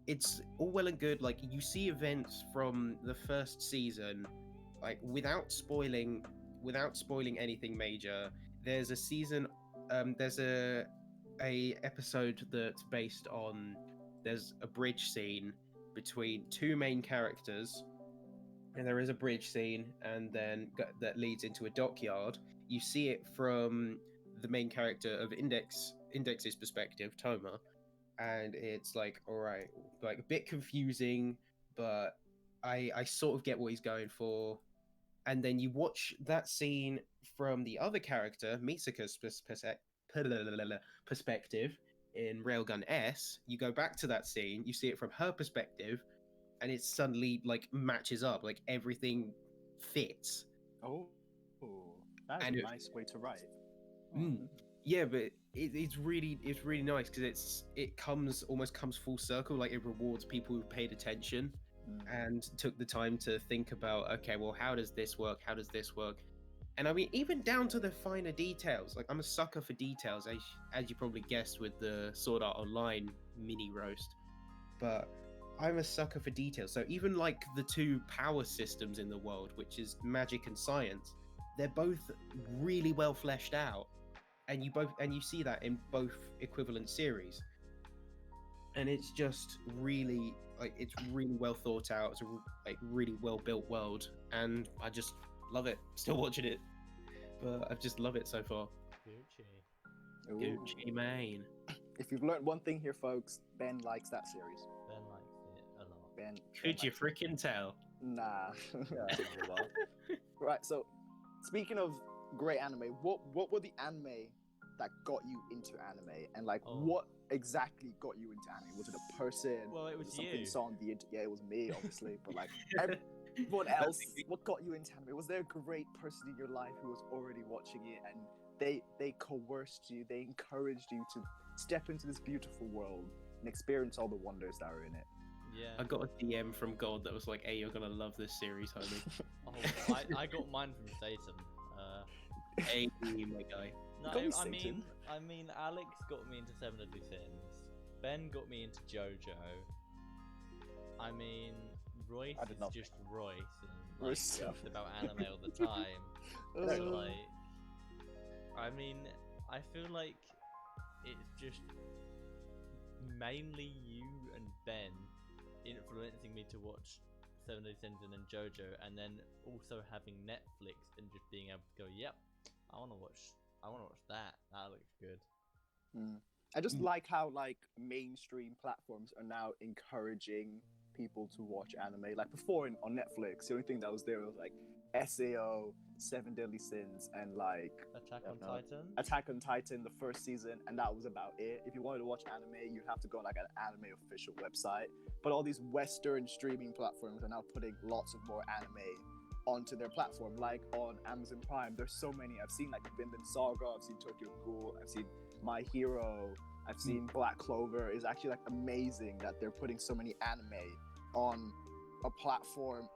it's all well and good. Like you see events from the first season, like without spoiling anything major. There's a season, there's a episode that's based on. There's a bridge scene between two main characters, and there is a bridge scene, and then that leads into a dockyard. You see it from the main character of Index's perspective, Toma, and it's like, all right, like a bit confusing, but I sort of get what he's going for. And then you watch that scene from the other character, Misaka's perspective in Railgun S. You go back to that scene, you see it from her perspective, and it suddenly like matches up, like everything fits. Oh, that's And a nice way to write. Yeah, but it's really nice because it almost comes full circle. Like it rewards people who paid attention and took the time to think about, okay, well, how does this work? How does this work? And I mean, even down to the finer details. Like I'm a sucker for details, as you probably guessed with the Sword Art Online mini roast. But I'm a sucker for details. So even like the two power systems in the world, which is magic and science, they're both really well fleshed out, and you see that in both equivalent series. And it's just really like it's really well thought out. It's a like really well built world, and I just love it. Still watching it, but I just love it so far. Gucci. Gucci Mane. If you've learned one thing here, folks, Ben likes that series. Ben likes it a lot. Ben. Could you freaking tell? Nah. Yeah, well. Right. So, speaking of great anime, what were the anime that got you into anime, and like what exactly got you into anime? Was it a person? Well, it was something you you. saw on the internet? Yeah, it was me, obviously. But like everyone else, what got you into anime? Was there a great person in your life who was already watching it, and they coerced you, they encouraged you to step into this beautiful world and experience all the wonders that are in it? Yeah. I got a DM from God that was like, "Hey, you're gonna love this series, homie." I got mine from Satan. Hey, my guy. No, Go I Satan. mean, Alex got me into Seven Deadly Sins. Ben got me into JoJo. I mean, Royce I did is not. just Royce and Royce. like, talks about anime all the time. So like, I mean, I feel like it's just mainly you and Ben influencing me to watch Seven Deadly Sins and then JoJo, and then also having Netflix and just being able to go, yep, I want to watch that. That looks good. I just like how like mainstream platforms are now encouraging people to watch anime. Like before on Netflix, the only thing that was there was like SAO, Seven Deadly Sins, and like Attack on Titan. Attack on Titan, the first season, and that was about it. If you wanted to watch anime, you'd have to go on like an anime official website. But all these Western streaming platforms are now putting lots of more anime onto their platform. Like on Amazon Prime, there's so many. I've seen like Vinland Saga, I've seen Tokyo Ghoul, I've seen My Hero, I've seen Black Clover. It's actually like amazing that they're putting so many anime on a platform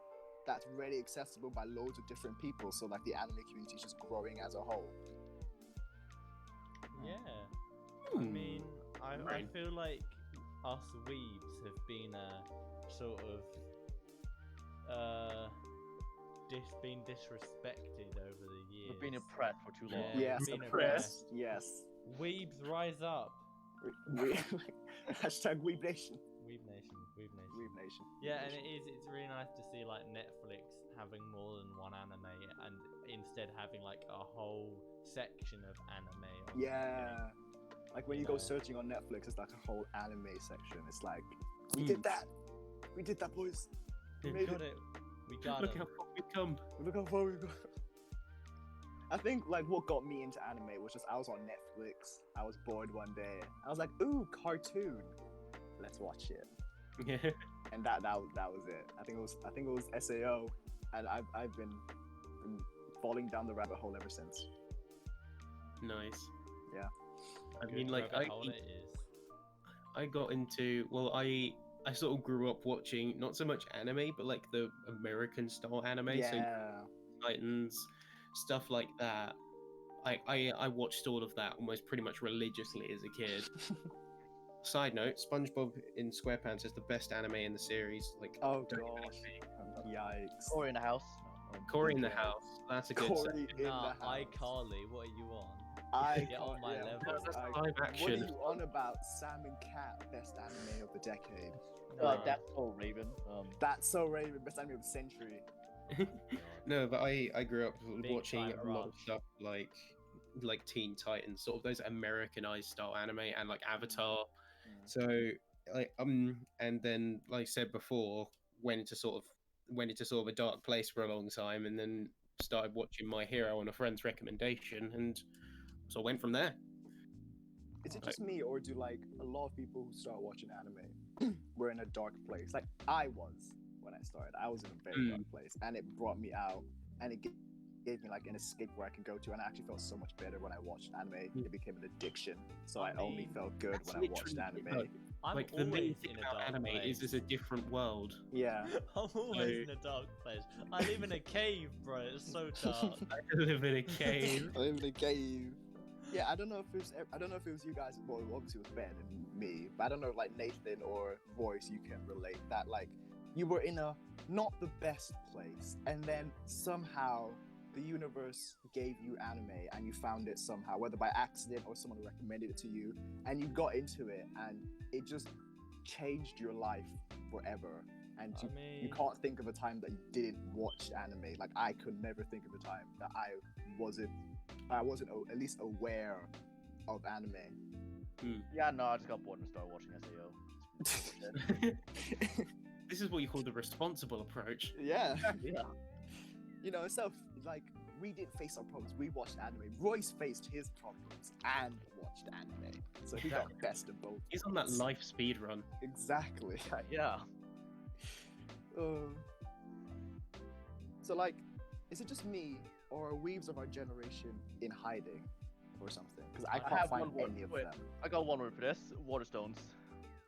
that's really accessible by loads of different people. So like the anime community is just growing as a whole. Yeah. I mean, I feel like us weebs have been sort of been disrespected over the years. We've been oppressed for too long. Yeah. Yes, Being oppressed. Yes. Weebs rise up. Hashtag Weeb Nation. Weeb Nation. Weeb Nation. Weeb Nation. Yeah, and it's really nice to see like Netflix having more than one anime and instead having like a whole section of anime. On Yeah. Like when you go searching on Netflix, it's like a whole anime section. It's like, we did that. We did that, boys. We We made got it. it. We got Look it. how far we've come. Look how far we go. I think like what got me into anime was just I was on Netflix. I was bored one day. I was like, ooh, cartoon. Let's watch it. Yeah. And that was it. I think it was SAO, and I've been been falling down the rabbit hole ever since. Nice. Yeah. I Good mean, like rabbit hole it is. I got into I sort of grew up watching not so much anime, but like the American style anime, Yeah. so Titans, stuff like that. I watched all of that almost pretty much religiously as a kid. Side note: SpongeBob in SquarePants is the best anime in the series. Like, Oh don't even gosh. ask me. Yikes. Or in the house. Corey in the House. That's a good. Corey in Nah, the house. iCarly, what are you on? I Get on my level. That's I- live What are action. you on about? Sam and Cat, best anime of the decade. Nah. That's so Raven. That's so Raven, best anime of the century. No, but I grew up Big watching time a lot of rush. stuff like Teen Titans, sort of those Americanized style anime, and like Avatar. Mm. So and then like I said before, went into sort of a dark place for a long time, and then started watching My Hero on a friend's recommendation, and so I went from there. Is it just me, or do like a lot of people who start watching anime were in a dark place? Like I was when I started. I was in a very dark place, and it brought me out, and it gave me like an escape where I can go to, and I actually felt so much better when I watched anime. It became an addiction, so I only felt good That's when I watched literally anime. I'm like the main always thing in a about dark anime place. is a different world. Yeah. I'm always in a dark place. I live in a cave, bro. It's so dark. I live in a cave. I live in a cave. Yeah, I don't know if it was you guys. Well, obviously it was Ben and me, but I don't know, like Nathan or Royce, you can relate that like you were in a not the best place, and then somehow the universe gave you anime, and you found it somehow, whether by accident or someone recommended it to you, and you got into it, and it just changed your life forever. And you can't think of a time that you didn't watch anime. Like I could never think of a time that I wasn't at least aware of anime. Yeah, no, I just got bored and started watching SAO. This is what you call the responsible approach. Yeah. Yeah. You know, so like we didn't face our problems. We watched anime. Royce faced his problems and watched anime. So he got best of both. He's on that life speed run. Exactly. Yeah. So like, is it just me or are weaves of our generation in hiding or something? Because I can't have find one any of word. them. I got one word for this. Waterstones.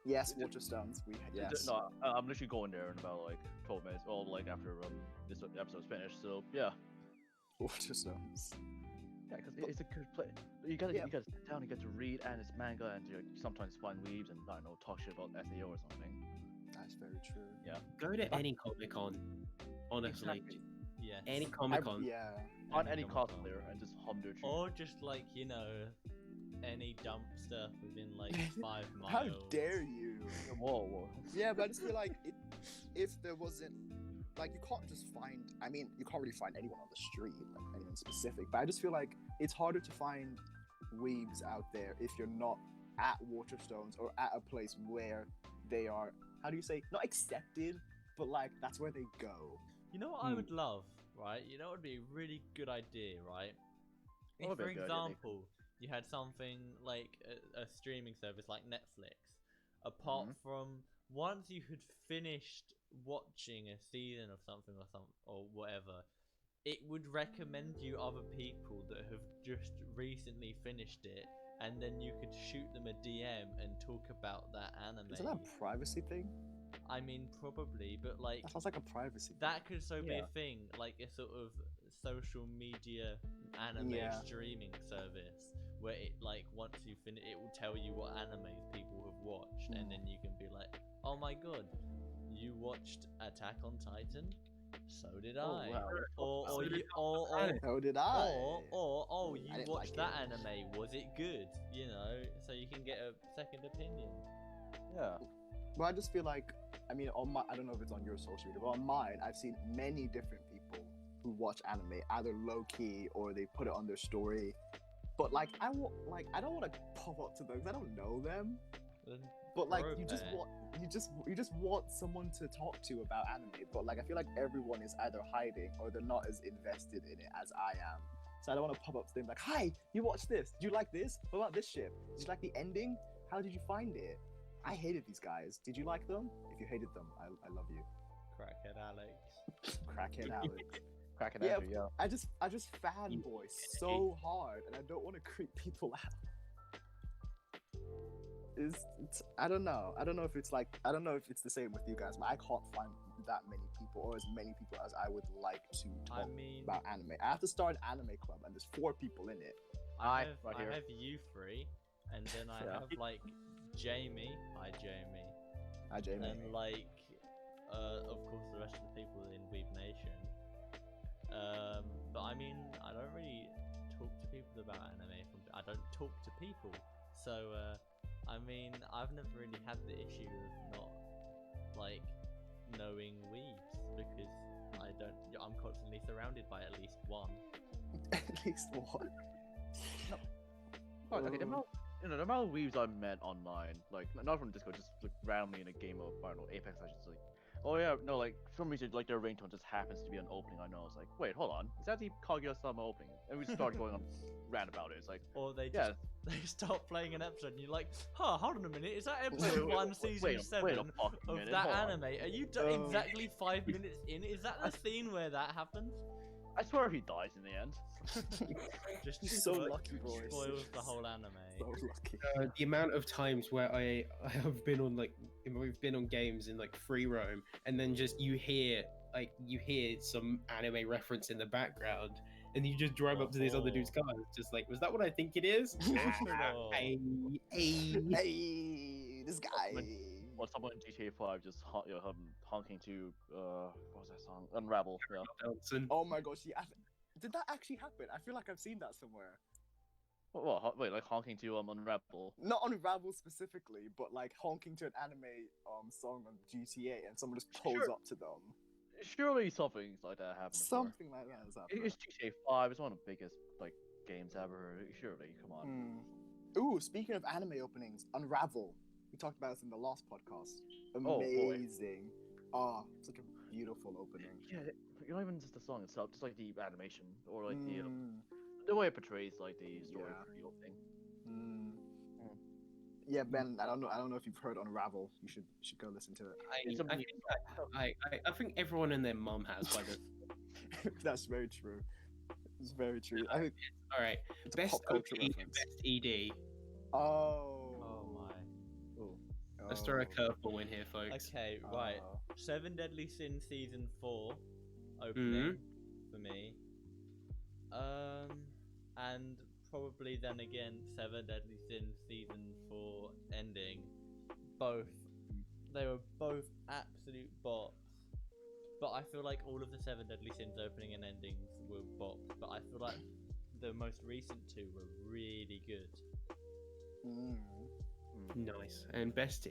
Yes, Waterstones. Yes. No, I'm literally going there in about like 12 minutes. Well, like after this episode's finished. So yeah. Waterstones. Yeah, because it's a good play. You gotta sit down, you get to read, and it's manga, and you sometimes find weaves and I don't know, talk shit about SAO or something. That's very true. Yeah. Go to any Comic-Con, honestly. Exactly. Yes. Any Comic-Con. Yeah. On any Comic-Con. cosplayer and just hum their tune. Or just like, you know, any dumpster within like 5 miles. How dare you? Whoa. Yeah, but I just feel like if there wasn't, like, you can't just find, I mean, you can't really find anyone on the street, like anyone specific, but I just feel like it's harder to find weebs out there if you're not at Waterstones or at a place where they are, how do you say, not accepted, but like, that's where they go. You know what I would love, right? You know what would be a really good idea, right? If, What would be for a good idea, Nick? example, you had something like a streaming service like Netflix, apart from once you had finished watching a season of something or whatever, it would recommend you other people that have just recently finished it, and then you could shoot them a DM and talk about that anime. Isn't that a privacy thing? I mean, probably, but like That sounds like a privacy. that could so be Yeah. a thing, like a sort of social media anime streaming service where it like once you finish, it will tell you what animes people have watched, and then you can be like, oh my god, you watched Attack on Titan? So did I. wow. Or you How did I? or I you didn't watched like that anime, was it good? You know, so you can get a second opinion. Yeah. But I just feel like, I mean, I don't know if it's on your social media, but on mine, I've seen many different people who watch anime, either low key or they put it on their story. But like, I don't want to pop up to them because I don't know them. But like, you just want someone to talk to about anime. But like, I feel like everyone is either hiding or they're not as invested in it as I am. So I don't want to pop up to them like, hi, you watched this? Did you like this? What about this ship? Did you like the ending? How did you find it? I hated these guys. Did you like them? If you hated them, I love you. Crackhead Alex. Crackhead Alex. Crack an Yeah, entry, yeah. I just fanboy so hard, and I don't want to creep people out. I don't know. I don't know if it's the same with you guys, but I can't find that many people or as many people as I would like to talk about anime. I have to start an anime club, and there's 4 people in it. I have you 3, and then I have like Jamie. Hi Jamie. Hi Jamie. And like, of course, the rest of the people in Weeb Nation. But I mean, I don't really talk to people about anime. I don't talk to people, so I mean, I've never really had the issue of not like knowing weebs because I'm constantly surrounded by at least one. At least one. Okay, the amount of weebs I met online, like not from Discord, just like randomly in a game of I don't know Apex Legends, like, oh yeah, no, like for some reason like their ringtone just happens to be an opening. I know. I was like, wait, hold on, is that the Kaguya-sama opening? And we just start going on rant about it. It's like, or they start playing an episode, and you're like, huh, hold on a minute, is that episode 1, season 7 of that anime? Are you exactly 5 minutes in? Is that the scene where that happens? I swear he dies in the end. Just so lucky, Royce. Spoils the whole anime. So lucky. The amount of times where I have been on we've been on games in like free roam, and then just you hear some anime reference in the background, and you just drive up to this other dude's car. It's just like, was that what I think it is? Hey, this guy. Or someone in GTA 5 just honking to what was that song? Unravel. Yeah. Oh my gosh, did that actually happen? I feel like I've seen that somewhere. Wait, like honking to Unravel? Not Unravel specifically, but like honking to an anime song on GTA, and someone just pulls up to them. Surely something like that happened. Something like that has happened. It's GTA 5. It's one of the biggest like games ever. Surely, come on. Ooh, speaking of anime openings, Unravel. We talked about this in the last podcast. Oh, amazing. Such a beautiful opening. Yeah, not even just the song itself, just like the animation or like the way it portrays like the story of the opening. Yeah, Ben. I don't know if you've heard Unravel. You should go listen to it. I think everyone and their mum has by the. That's very true. It's very true. I think. All right. Best OP, best ED. Let's throw a curveball in here, folks. Okay, right. 7 Deadly Sins season 4 opening for me. And probably then again 7 Deadly Sins season 4 ending. They were both absolute bops. But I feel like all of the 7 Deadly Sins opening and endings were bops. But I feel like the most recent 2 were really good. Nice. And best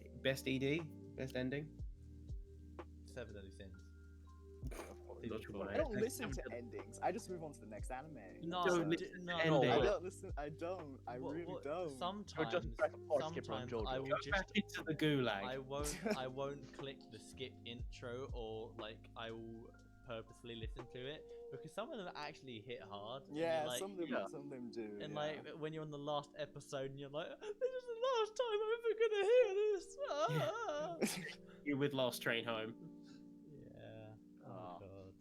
ED, best ending. 7 Deadly Sins. I don't listen to endings. I just move on to the next anime. No, I don't listen. I don't. I really don't. Sometimes I will just back into the gulag. I won't click the skip intro, or like I will purposely listen to it because some of them actually hit hard. Yeah, like, some of them do. And like when you're on the last episode and you're like, this is the last time I'm ever gonna hear this. You with Last Train Home. Yeah. Oh god.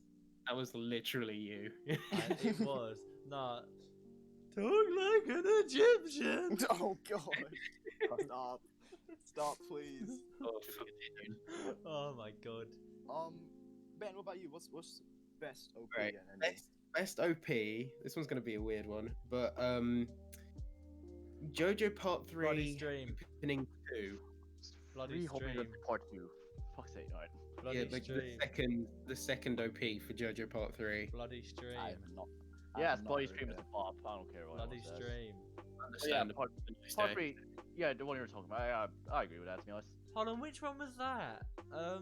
That was literally you. It was. Nah. Talk like an Egyptian. Oh god. Stop, please. Oh my god. Ben, what about you? What's best OP? Right. Best OP. This one's gonna be a weird one, but JoJo Part 3 Bloody Stream. Opening 2. Bloody Stream. Part 2. Fuck's sake, alright. Bloody Stream. The second OP for JoJo Part 3. Bloody Stream. Yes, Bloody Stream is a pop. I don't care what Bloody Stream. Yeah, part 3. Yeah, the one you were talking about. I agree with that, to be honest. Hold on, which one was that?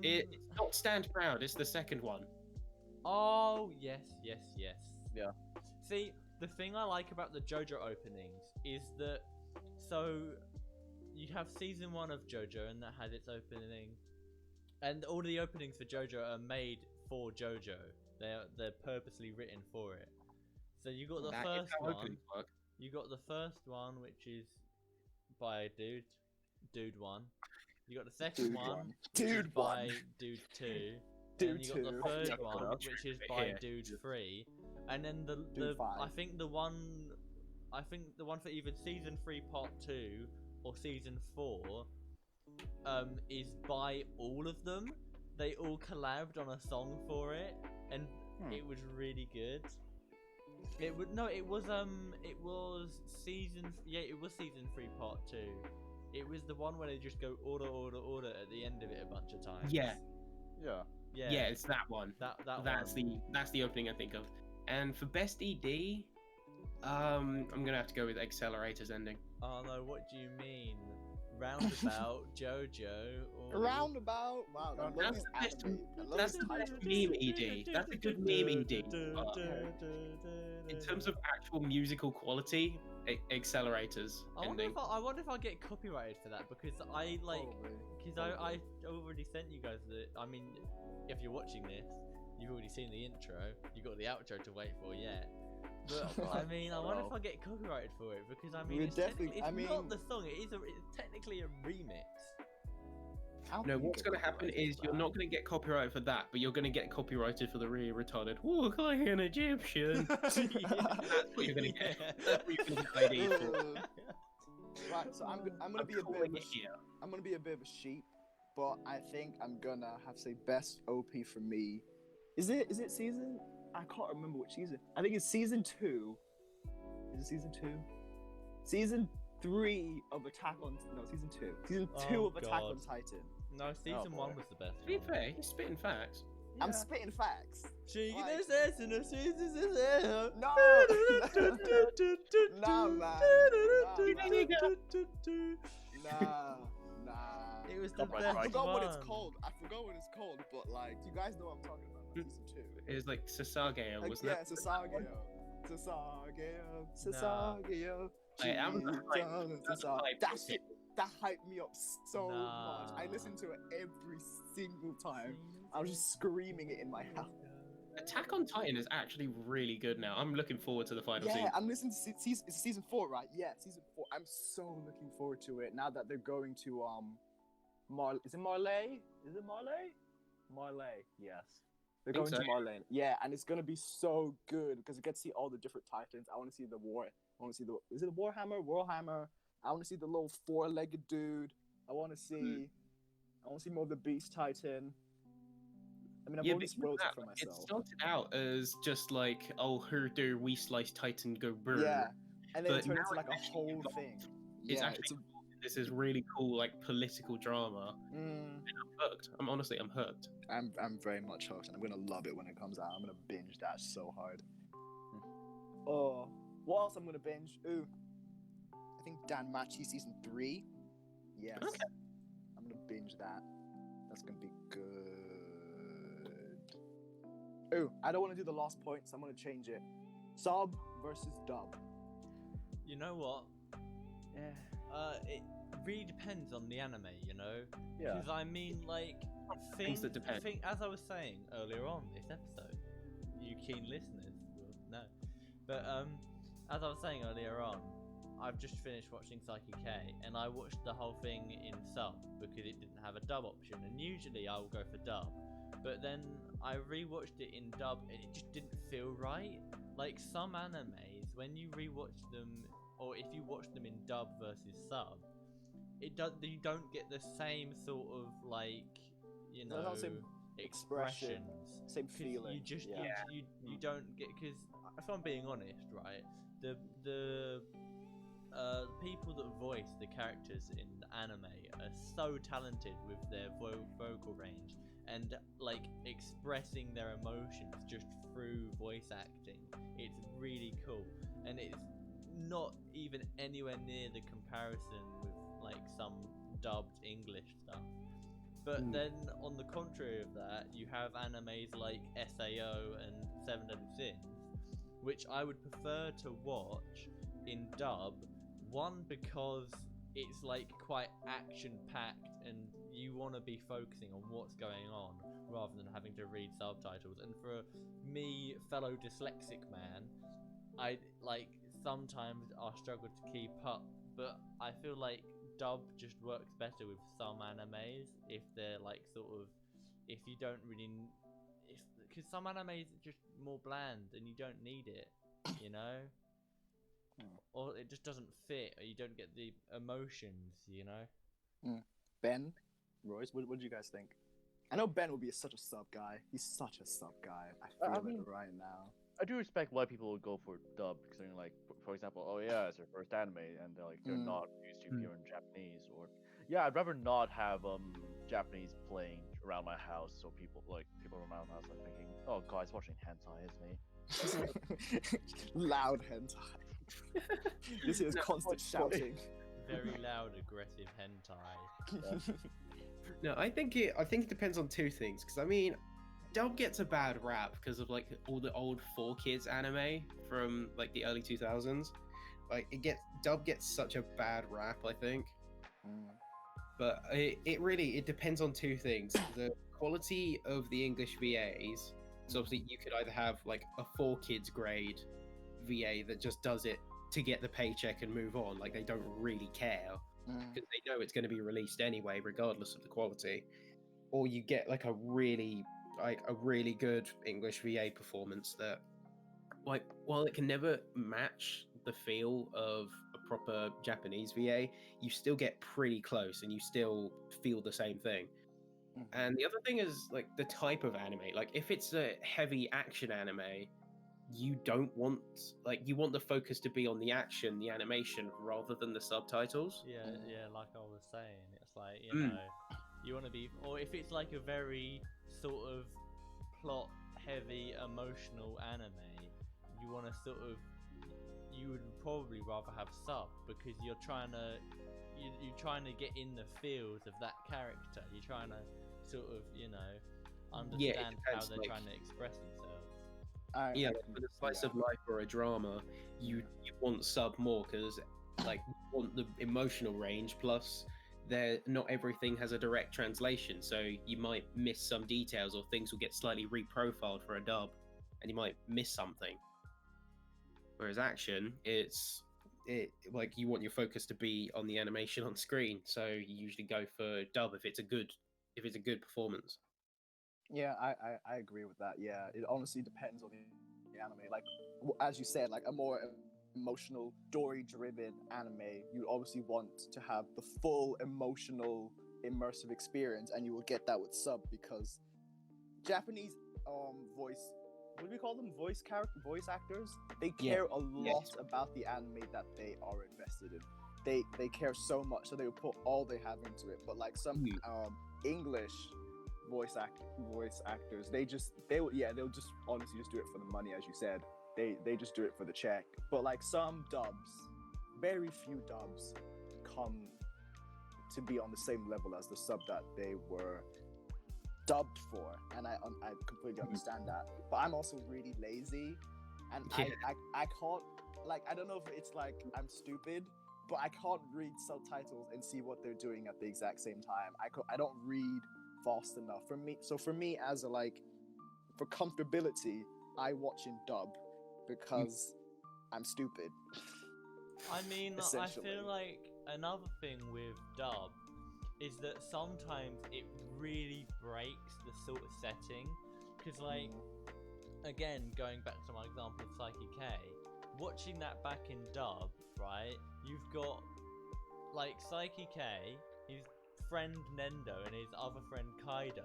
It's not Stand Proud, it's the second one. Oh, yes. Yeah. See, the thing I like about the JoJo openings is that, so, you have season 1 of JoJo, and that has its opening, and all the openings for JoJo are made for JoJo. They're purposely written for it. So you got the first one. You got the first one, which is by a dude 1. You got the second one, by dude 2, Dude and you got the 2. third Yeah, one, I'll which is check it by here. Dude 3, and then Dude the 5. I think the one for either season 3 part 2 or season 4 is by all of them. They all collabed on a song for it, and it was really good. It was season 3 part 2. It was the one where they just go order at the end of it a bunch of times. Yeah. Yeah. Yeah, it's that one. That's the opening I think of. And for best ED, I'm gonna have to go with Accelerator's ending. Oh no, what do you mean? Roundabout, JoJo, or Roundabout. Wow, I love That's this the best- anime. I love that's this the best title. meme ED. That's a good meme ED. In terms of actual musical quality, Accelerator's ending. I wonder if I get copyrighted for that, because I already sent you guys the. I mean, if you're watching this, you've already seen the intro. You've got the outro to wait for yet. But I mean, I wonder if I get copyrighted for it, because I mean, We're it's definitely- not the song. It's technically a remix. How No, can you what's get going to happen copyrighted is for you're that? not going to get copyrighted for that, but you're going to get copyrighted for the really retarded "walk like an Egyptian." That's what you're going to get. That's what you're going to get ID for. Right, so I'm gonna be a bit calling of it here. I'm gonna be a bit of a sheep, but I think I'm gonna have to say best OP for me. Is it season? I can't remember which season. I think it's season 2. Is it season 2? Season 3 of Attack on season 2. Season 2 of Attack on God. Titan. No, season boy. 1 was the best. To be one. fair, he's spitting facts. I'm spitting facts. Like- No, nah, man. Nah. It was the Stop right best I forgot one. what it's called. But like, you guys know what I'm talking about. Season 2. It was like Sasageo, Like, wasn't yeah, it? Sasageo. Hey, that was a hype. That's a hype. That shit, that hyped me up so Nah. much. I listened to it every single time. I was just screaming it in my house. Attack on Titan is actually really good now. I'm looking forward to the final Yeah, season. I'm listening to it's season 4, right? Yeah, season 4. I'm so looking forward to it now that they're going to is it Marley? Is it Marley? Marley, yes. They're Think going so. to Marley. Yeah, and it's gonna be so good because you get to see all the different titans. I want to see the war. I want to see is it the Warhammer? I want to see the little 4-legged dude. I want to see more of the Beast Titan. I mean, I've already but spoiled it that, for it myself. started out as just like, oh, herder, we slice Titan, go burn. Yeah, and then But it turned now into like a it's actually whole evolved. thing. It's Yeah, actually this is really cool, like political drama. I'm hooked. I'm hooked. I'm very much hooked, and I'm gonna love it when it comes out. I'm gonna binge that so hard. Oh, what else I'm gonna binge? Ooh, I think Dan Machi season 3. Yes, Okay. I'm gonna binge that. That's gonna be good. Ooh, I don't want to do the last point, so I'm gonna change it. Sub versus dub. You know what? Yeah. It really depends on the anime, you know? Yeah. Because I mean, like, Things that depend. as I was saying earlier on this episode, you keen listeners will know. But as I was saying earlier on, I've just finished watching Psyche K, and I watched the whole thing in sub because it didn't have a dub option, and usually I will go for dub. But then I rewatched it in dub, and it just didn't feel right. Like some animes, when you rewatch them, or if you watch them in dub versus sub, you don't get the same sort of like, you No, not the same know, expression, expressions. same 'Cause feeling. You just yeah. you don't get, because if I'm being honest, right, the people that voice the characters in anime are so talented with their vocal range and like expressing their emotions just through voice acting. It's really cool, and it's not even anywhere near the comparison with like some dubbed English stuff. But then on the contrary of that, you have animes like SAO and Seven Deadly Sins, which I would prefer to watch in dub. One, because it's like quite action packed and you want to be focusing on what's going on rather than having to read subtitles. And for me, fellow dyslexic man, I like sometimes I struggle to keep up, but I feel like dub just works better with some animes if they're like sort of, if you don't really because some anime is just more bland and you don't need it, you know, or it just doesn't fit, or you don't get the emotions, you know. Ben, Royce, what do you guys think? I know Ben will be such a sub guy. He's such a sub guy. I feel mean, it right now. I do respect why people would go for dub, considering like, for example, oh yeah, it's their first anime, and they're not used to hearing Japanese, or yeah, I'd rather not have Japanese playing around my house, so people around my house are thinking, oh god, he's watching hentai, isn't he? Loud hentai. This is constant shouting. Very loud, aggressive hentai. No, I think it depends on two things. Because I mean, dub gets a bad rap because of like all the old 4Kids anime from like the early 2000s. Like dub gets such a bad rap, I think. But it really depends on two things: the quality of the English VAs. So obviously you could either have like a 4Kids grade VA that just does it to get the paycheck and move on, like they don't really care because they know it's going to be released anyway, regardless of the quality. Or you get like a really good English VA performance that, like, while it can never match the feel of a proper Japanese VA, you still get pretty close and you still feel the same thing. And the other thing is like the type of anime. Like if it's a heavy action anime, you don't want you want the focus to be on the action, the animation, rather than the subtitles. Yeah, like I was saying, it's like, you know, you want to be, or if it's like a very sort of plot heavy emotional anime, you want to you would probably rather have sub, because you're trying to get in the feels of that character. You're trying to sort of, you know, understand how they're trying to express themselves. Like for the slice of life or a drama, you want sub more because like you want the emotional range. Plus, not everything has a direct translation, so you might miss some details, or things will get slightly reprofiled for a dub, and you might miss something. Whereas action, it's like you want your focus to be on the animation on screen, so you usually go for dub if it's a good performance. Yeah, I agree with that. Yeah, it honestly depends on the anime. Like, as you said, like a more emotional, story-driven anime, you obviously want to have the full emotional, immersive experience, and you will get that with sub, because Japanese voice, what do we call them? Voice actors. They care a lot about the anime that they are invested in. They care so much, so they will put all they have into it. But like some English voice actors, they'll just honestly just do it for the money, as you said. They just do it for the check. But like some dubs, very few dubs come to be on the same level as the sub that they were dubbed for, and I completely understand that. But I'm also really lazy, and I can't, like, I don't know if it's like I'm stupid, but I can't read subtitles and see what they're doing at the exact same time. I don't read fast enough for me as a, like, for comfortability, I watch in dub because I'm stupid. I mean, I feel like another thing with dub is that sometimes it really breaks the sort of setting, because like, again, going back to my example of Psyche K, watching that back in dub, right, you've got like Psyche K, his friend Nendo and his other friend Kaido,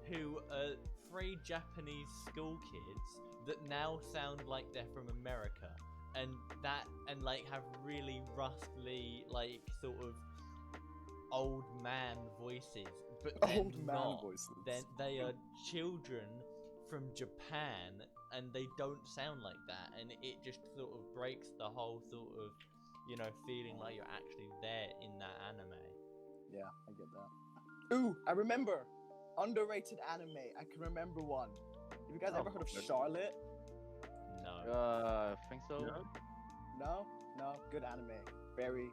who are 3 Japanese school kids that now sound like they're from America, and like have really rustly, like, sort of old man voices, but they are children from Japan, and they don't sound like that, and it just sort of breaks the whole sort of, you know, feeling like you're actually there in that anime. Yeah, I get that. Ooh, I remember underrated anime. I can remember one. Have you guys ever heard of Charlotte? No. I think so. No. Good anime. Very,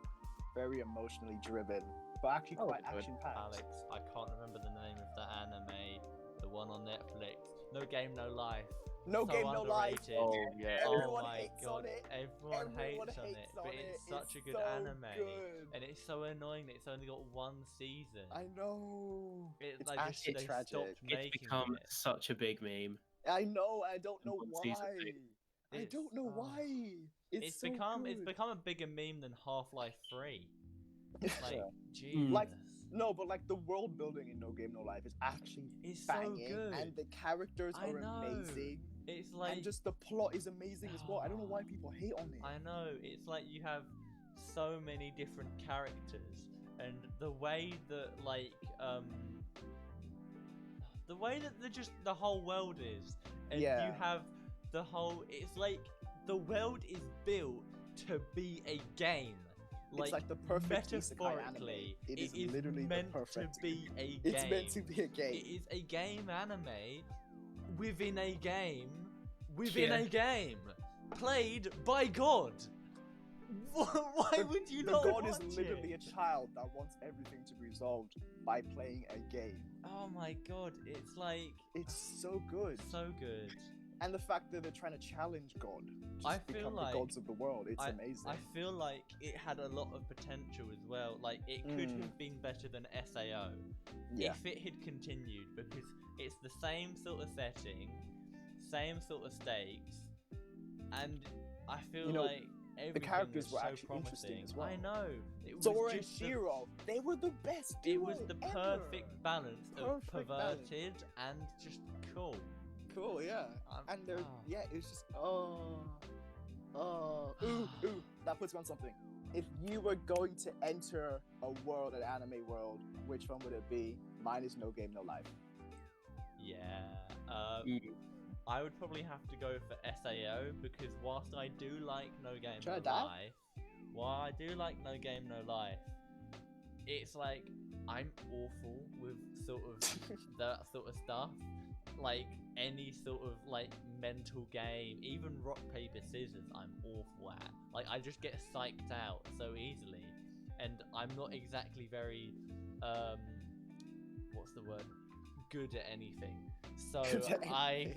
very emotionally driven, but actually quite action-packed. Alex, I can't remember the name of that anime. The one on Netflix. No Game, No Life. No Game, No Life. Oh yeah. Everyone my hates god. on it. Everyone hates on it. But it's such a good anime. Good. And it's so annoying that it's only got 1 season. I know. It's actually tragic. It's become such a big meme. I know. I don't know One season why. thing. I don't know why. It's so become good. a bigger meme than Half-Life 3. Like, Yeah. Jesus. Like, no, but like the world building in No Game No Life is actually It's so banging, good. and the characters I are know. amazing, It's like, and just the plot is amazing as well. I don't know why people hate on it. I know, it's like you have so many different characters, and the way that the whole world is, and Yeah. you have the whole. It's like the world is built to be a game. It's like the perfect isekai metaphorically, anime. It is is literally the meant perfect. to be a game. It's meant to be a game. It is a game anime within a game within a game played by God. Why would you The not god is watch literally it? a child that wants everything to be resolved by playing a game. Oh my god, it's like It's so good. so good. And the fact that they're trying to challenge God, just I feel become like the gods of the world, it's amazing. I feel like it had a lot of potential as well. Like it could have been better than SAO if it had continued, because it's the same sort of setting, same sort of stakes, and I feel like everything the characters was were so actually promising. interesting as well. I know. It was Sora and just Shiro, they were the best it duo was the ever. perfect balance of Perfect balance. perverted and just cool. Cool, yeah. And they're, it was just, ooh, that puts me on something. If you were going to enter a world, an anime world, which one would it be? Mine is No Game, No Life. Yeah. I would probably have to go for SAO, because whilst I do like No Game No Life, it's like I'm awful with sort of that sort of stuff. Like any sort of like mental game, even rock paper scissors, I'm awful at. Like I just get psyched out so easily, and I'm not exactly very what's the word? Good at anything. So I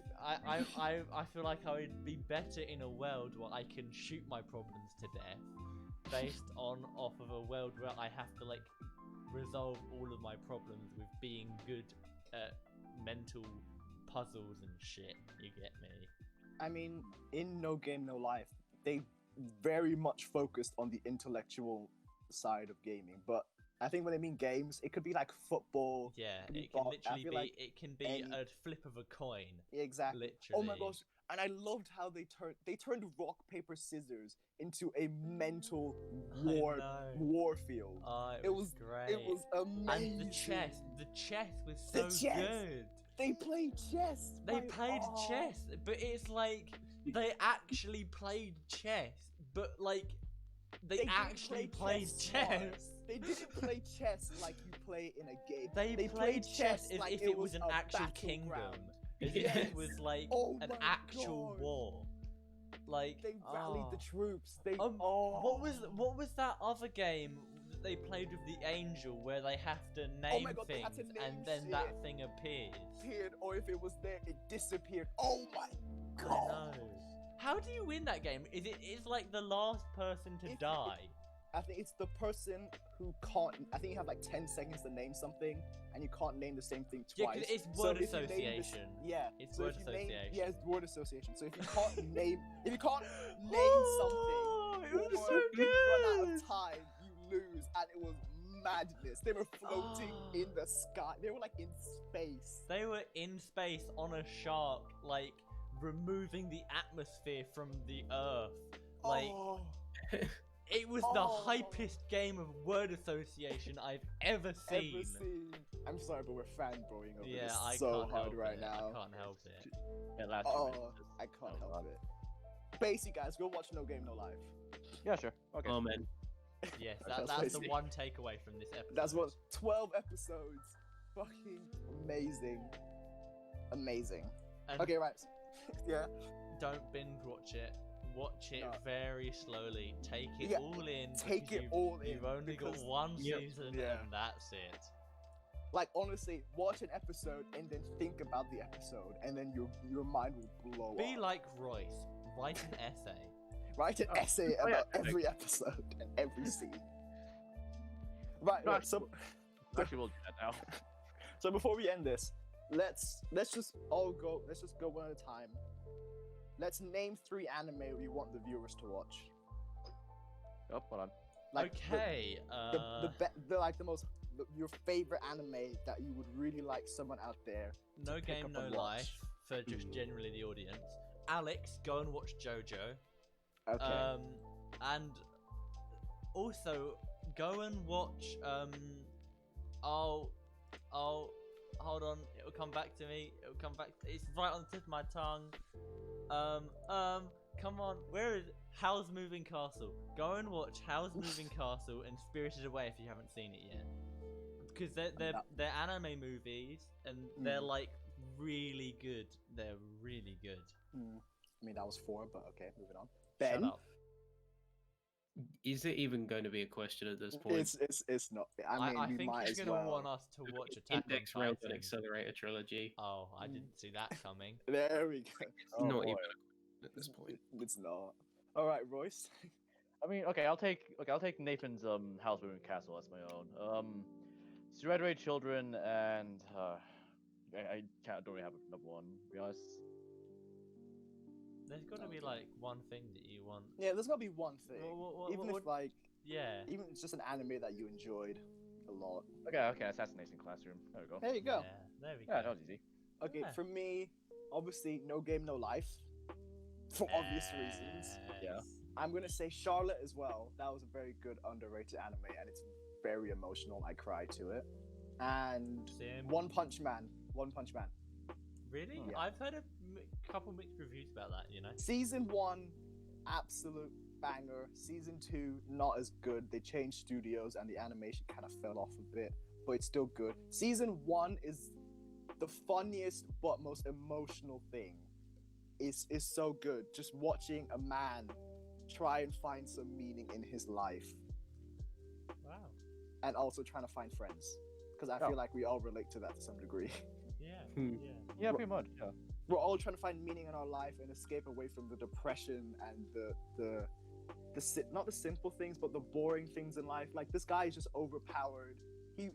feel like I would be better in a world where I can shoot my problems to death, based off of a world where I have to like resolve all of my problems with being good at mental puzzles and shit. You get me? I mean, in No Game, No Life, they very much focused on the intellectual side of gaming, but I think when they mean games, it could be like football. Yeah, it it can literally be. like It can be a flip of a coin. Exactly. Literally. Oh my gosh! And I loved how they turned rock paper scissors into a mental war field. It was great. It was amazing. And the chess was so good. They played chess. They played chess, but it's like they actually played chess, but like. They actually played chess. They didn't play chess like you play in a game. They played chess as like if it was an actual kingdom. As if it was like an actual war. Like they rallied the troops. They what was that other game that they played with the angel where they have to name things and then that thing appears? Or if it was there, it disappeared. Oh my god! I know. How do you win that game? It's like the last person to die. I think it's the person who can't. I think you have like 10 seconds to name something, and you can't name the same thing twice. Yeah, 'cause it's word association. It's word association. Yeah, it's word association. So if you can't name, something, it was so you good. run out of time, you lose, and it was madness. They were floating in the sky. They were like in space. They were in space on a shark, like removing the atmosphere from the earth. Like it was the hypest game of word association I've ever seen. I'm sorry, but we're fanboying over this I so can't hard help right it. now. I can't help it. Yeah, I can't help it. Basically, guys, go watch No Game No Life. Yeah, sure. Okay. Oh man. Yes, That's that's the basically- one takeaway from this episode. That's what 12 episodes. Fucking amazing. Amazing. And Okay, right. Yeah. don't binge watch it. Watch it No. very slowly. Take it all in. Take because it all in. You've only got because- one Yep. season Yeah. and that's it. Like honestly, watch an episode and then think about the episode, and then your mind will blow up. Be like Royce. Write an essay. Write an essay Oh, yeah. about every episode and every scene. Right. No, Right. So Actually, we'll do that now. So before we end this, let's just go one at a time. Let's name 3 anime we want the viewers to watch. Oh, hold on. Okay. Your favorite anime that you would really like someone out there. No pick Game, up No and watch. Life for just generally the audience. Alex, go and watch JoJo. Okay. And also go and watch. Hold on. It'll come back to me. It's right on the tip of my tongue. Come on. Where is it? Howl's Moving Castle? Go and watch Howl's Moving Castle and Spirited Away if you haven't seen it yet. Because they're anime movies and they're like really good. They're really good. I mean, that was 4, but okay, moving on. Shut Ben, up. Is it even going to be a question at this point? it's not. I mean, I we think might he's as gonna well. want us to watch Attack on Index Railgun Titan. Accelerator trilogy. Oh, I didn't see that coming. There we go. It's Oh, not boy. even at this point. It's not. All right, Royce. I mean, okay, I'll take Nathan's House Moving Castle as my own. Stray Children and I don't really have a number 1, to be honest. There's got to be like one thing that you want. Yeah, there's gotta be one thing. Even if Yeah. even if it's just an anime that you enjoyed a lot. Okay, Assassination Classroom. There we go. There you go. Yeah, there we Yeah, that go. was easy. Okay, Yeah. for me, obviously, No Game, No Life. For obvious reasons. Yeah. I'm gonna say Charlotte as well. That was a very good underrated anime, and it's very emotional. I cried to it. And Same. One Punch Man. One Punch Man. Really? Yeah. I've heard a couple mixed reviews about that, you know? Season 1, absolute banger. Season 2, not as good. They changed studios, and the animation kind of fell off a bit, but it's still good. Season 1 is the funniest but most emotional thing. Is so good. Just watching a man try and find some meaning in his life, Wow. and also trying to find friends. Because I feel like we all relate to that to some degree. Yeah. Hmm. Yeah. Yeah, pretty much. Yeah. We're all trying to find meaning in our life and escape away from the depression and not the simple things, but the boring things in life. Like, this guy is just overpowered. He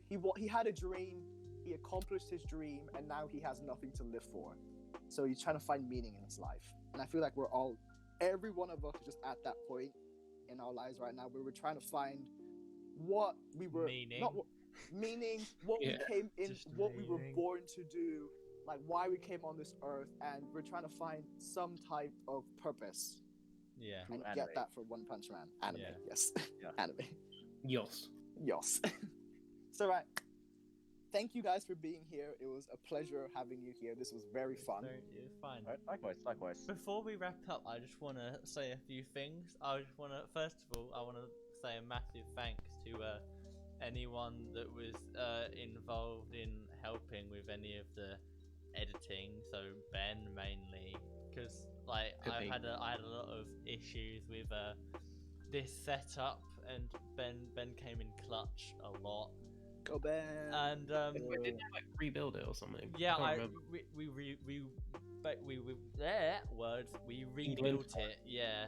had a dream, he accomplished his dream, and now he has nothing to live for. So he's trying to find meaning in his life. And I feel like every one of us is just at that point in our lives right now where we're trying to find what we were Meaning. what Yeah. we came in, Just what we were meaning. born to do, like why we came on this earth, and we're trying to find some type of purpose. Yeah. And Anime. get that from One Punch Man. Anime, Yeah. yes. Yeah. Anime. Yes. Yes. So right. Thank you guys for being here. It was a pleasure having you here. This was very fun. It's fine. All right, likewise. Before we wrap up, I just want to say a few things. First of all, I want to say a massive thanks to anyone that was involved in helping with any of the editing. So Ben mainly, because like I had a lot of issues with this setup, and Ben came in clutch a lot. Go Ben. And Didn't they like rebuild it or something? yeah, Can't remember. we rebuilt it, yeah,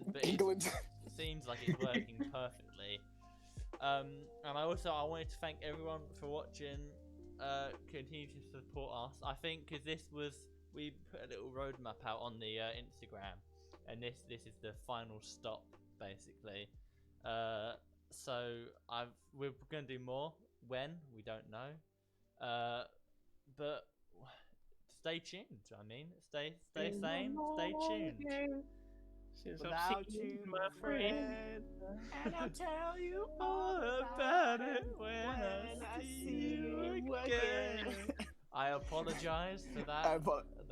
but it England. seems like it's working perfectly. And I wanted to thank everyone for watching. Continue to support us. I think because we put a little roadmap out on the Instagram, and this is the final stop basically. So we're gonna do more. When, we don't know, but stay tuned. I mean, stay sane, stay tuned. Since Without I've seen you, my friend. and I'll tell you All about it when I see you again. I apologize for that.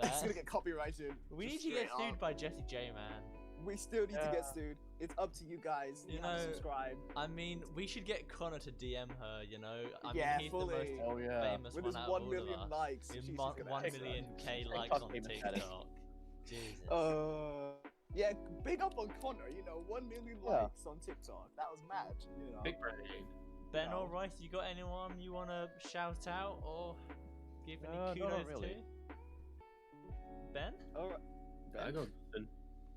It's gonna get copyrighted. We need just to get straight sued up. by Jessie J, man. We still need to Yeah. get sued. It's up to you guys. You You have to know, subscribe. I mean, we should get Connor to DM her, you know? I Yeah, mean, he's fully. the most Oh, yeah. famous With one his out 1 of all million of us. likes, With she's 1 gonna 1 take million K that. likes on Famous at it. TikTok. Jesus. Yeah, big up on Connor. 1 million likes on TikTok. That was mad. Big brain. Ben or Royce, you got anyone you want to shout out or give any No, kudos not really. to? Ben? All right. I got nothing.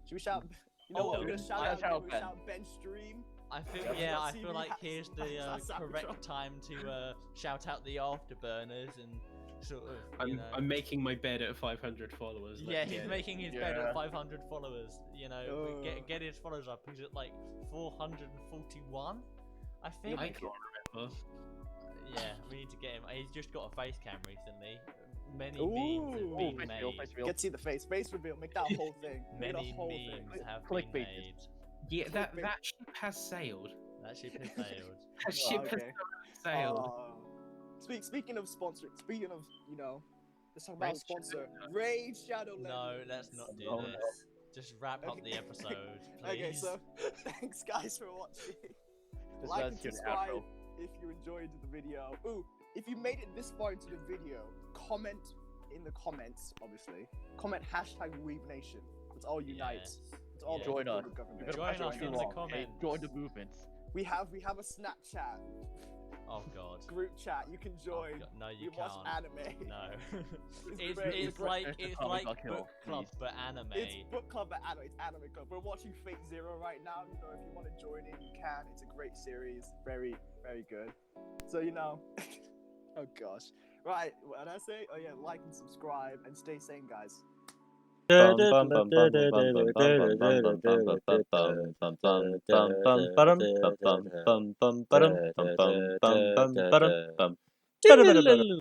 Should we shout? We're gonna shout Ben Stream. I feel Yeah. I feel like here's the That's our correct outro. time to shout out the afterburners and sort of. You know. I'm making my bed at 500 followers. Yeah, he's making his bed Yeah. at 500 followers. You know, get his followers up. He's at like 441, I think. I can't remember. Yeah, we need to get him. He's just got a face cam recently. Many Ooh. memes have been Face made. reveal, face reveal. Get to see the face reveal. Make that whole thing. Make the Many whole thing. memes have Clickbait. been made. Yeah, that Clickbait. that ship has sailed. That ship has failed. That ship has okay. sailed. Speaking of sponsor, speaking of let's talk about Raid sponsor. Shadow. Raid Shadow Legends. No, let's not do Oh, this. Just wrap up Okay. the episode, please. Okay, so thanks guys for watching. This Like does and hear the subscribe outro. if you enjoyed the video. Ooh, if you made it this far into the video, comment in the comments, obviously. Comment #WeebNation. Let's all unite. Yes. Let's all Yeah. Join vote us. for the government. You're Join gonna us press in the the wrong, okay? comments. Join the movements. We have a Snapchat Oh god. group chat. You can Oh, join. God. No, We you watch can't. anime. No. It's it's great. it's Oh, like I'll kill, book club please. but anime. It's book club but anime. It's anime club. We're watching Fate Zero right now. You know, if you want to join in, you can. It's a great series. Very, very good. So oh gosh. Right. What did I say? Oh yeah, like and subscribe and stay sane, guys.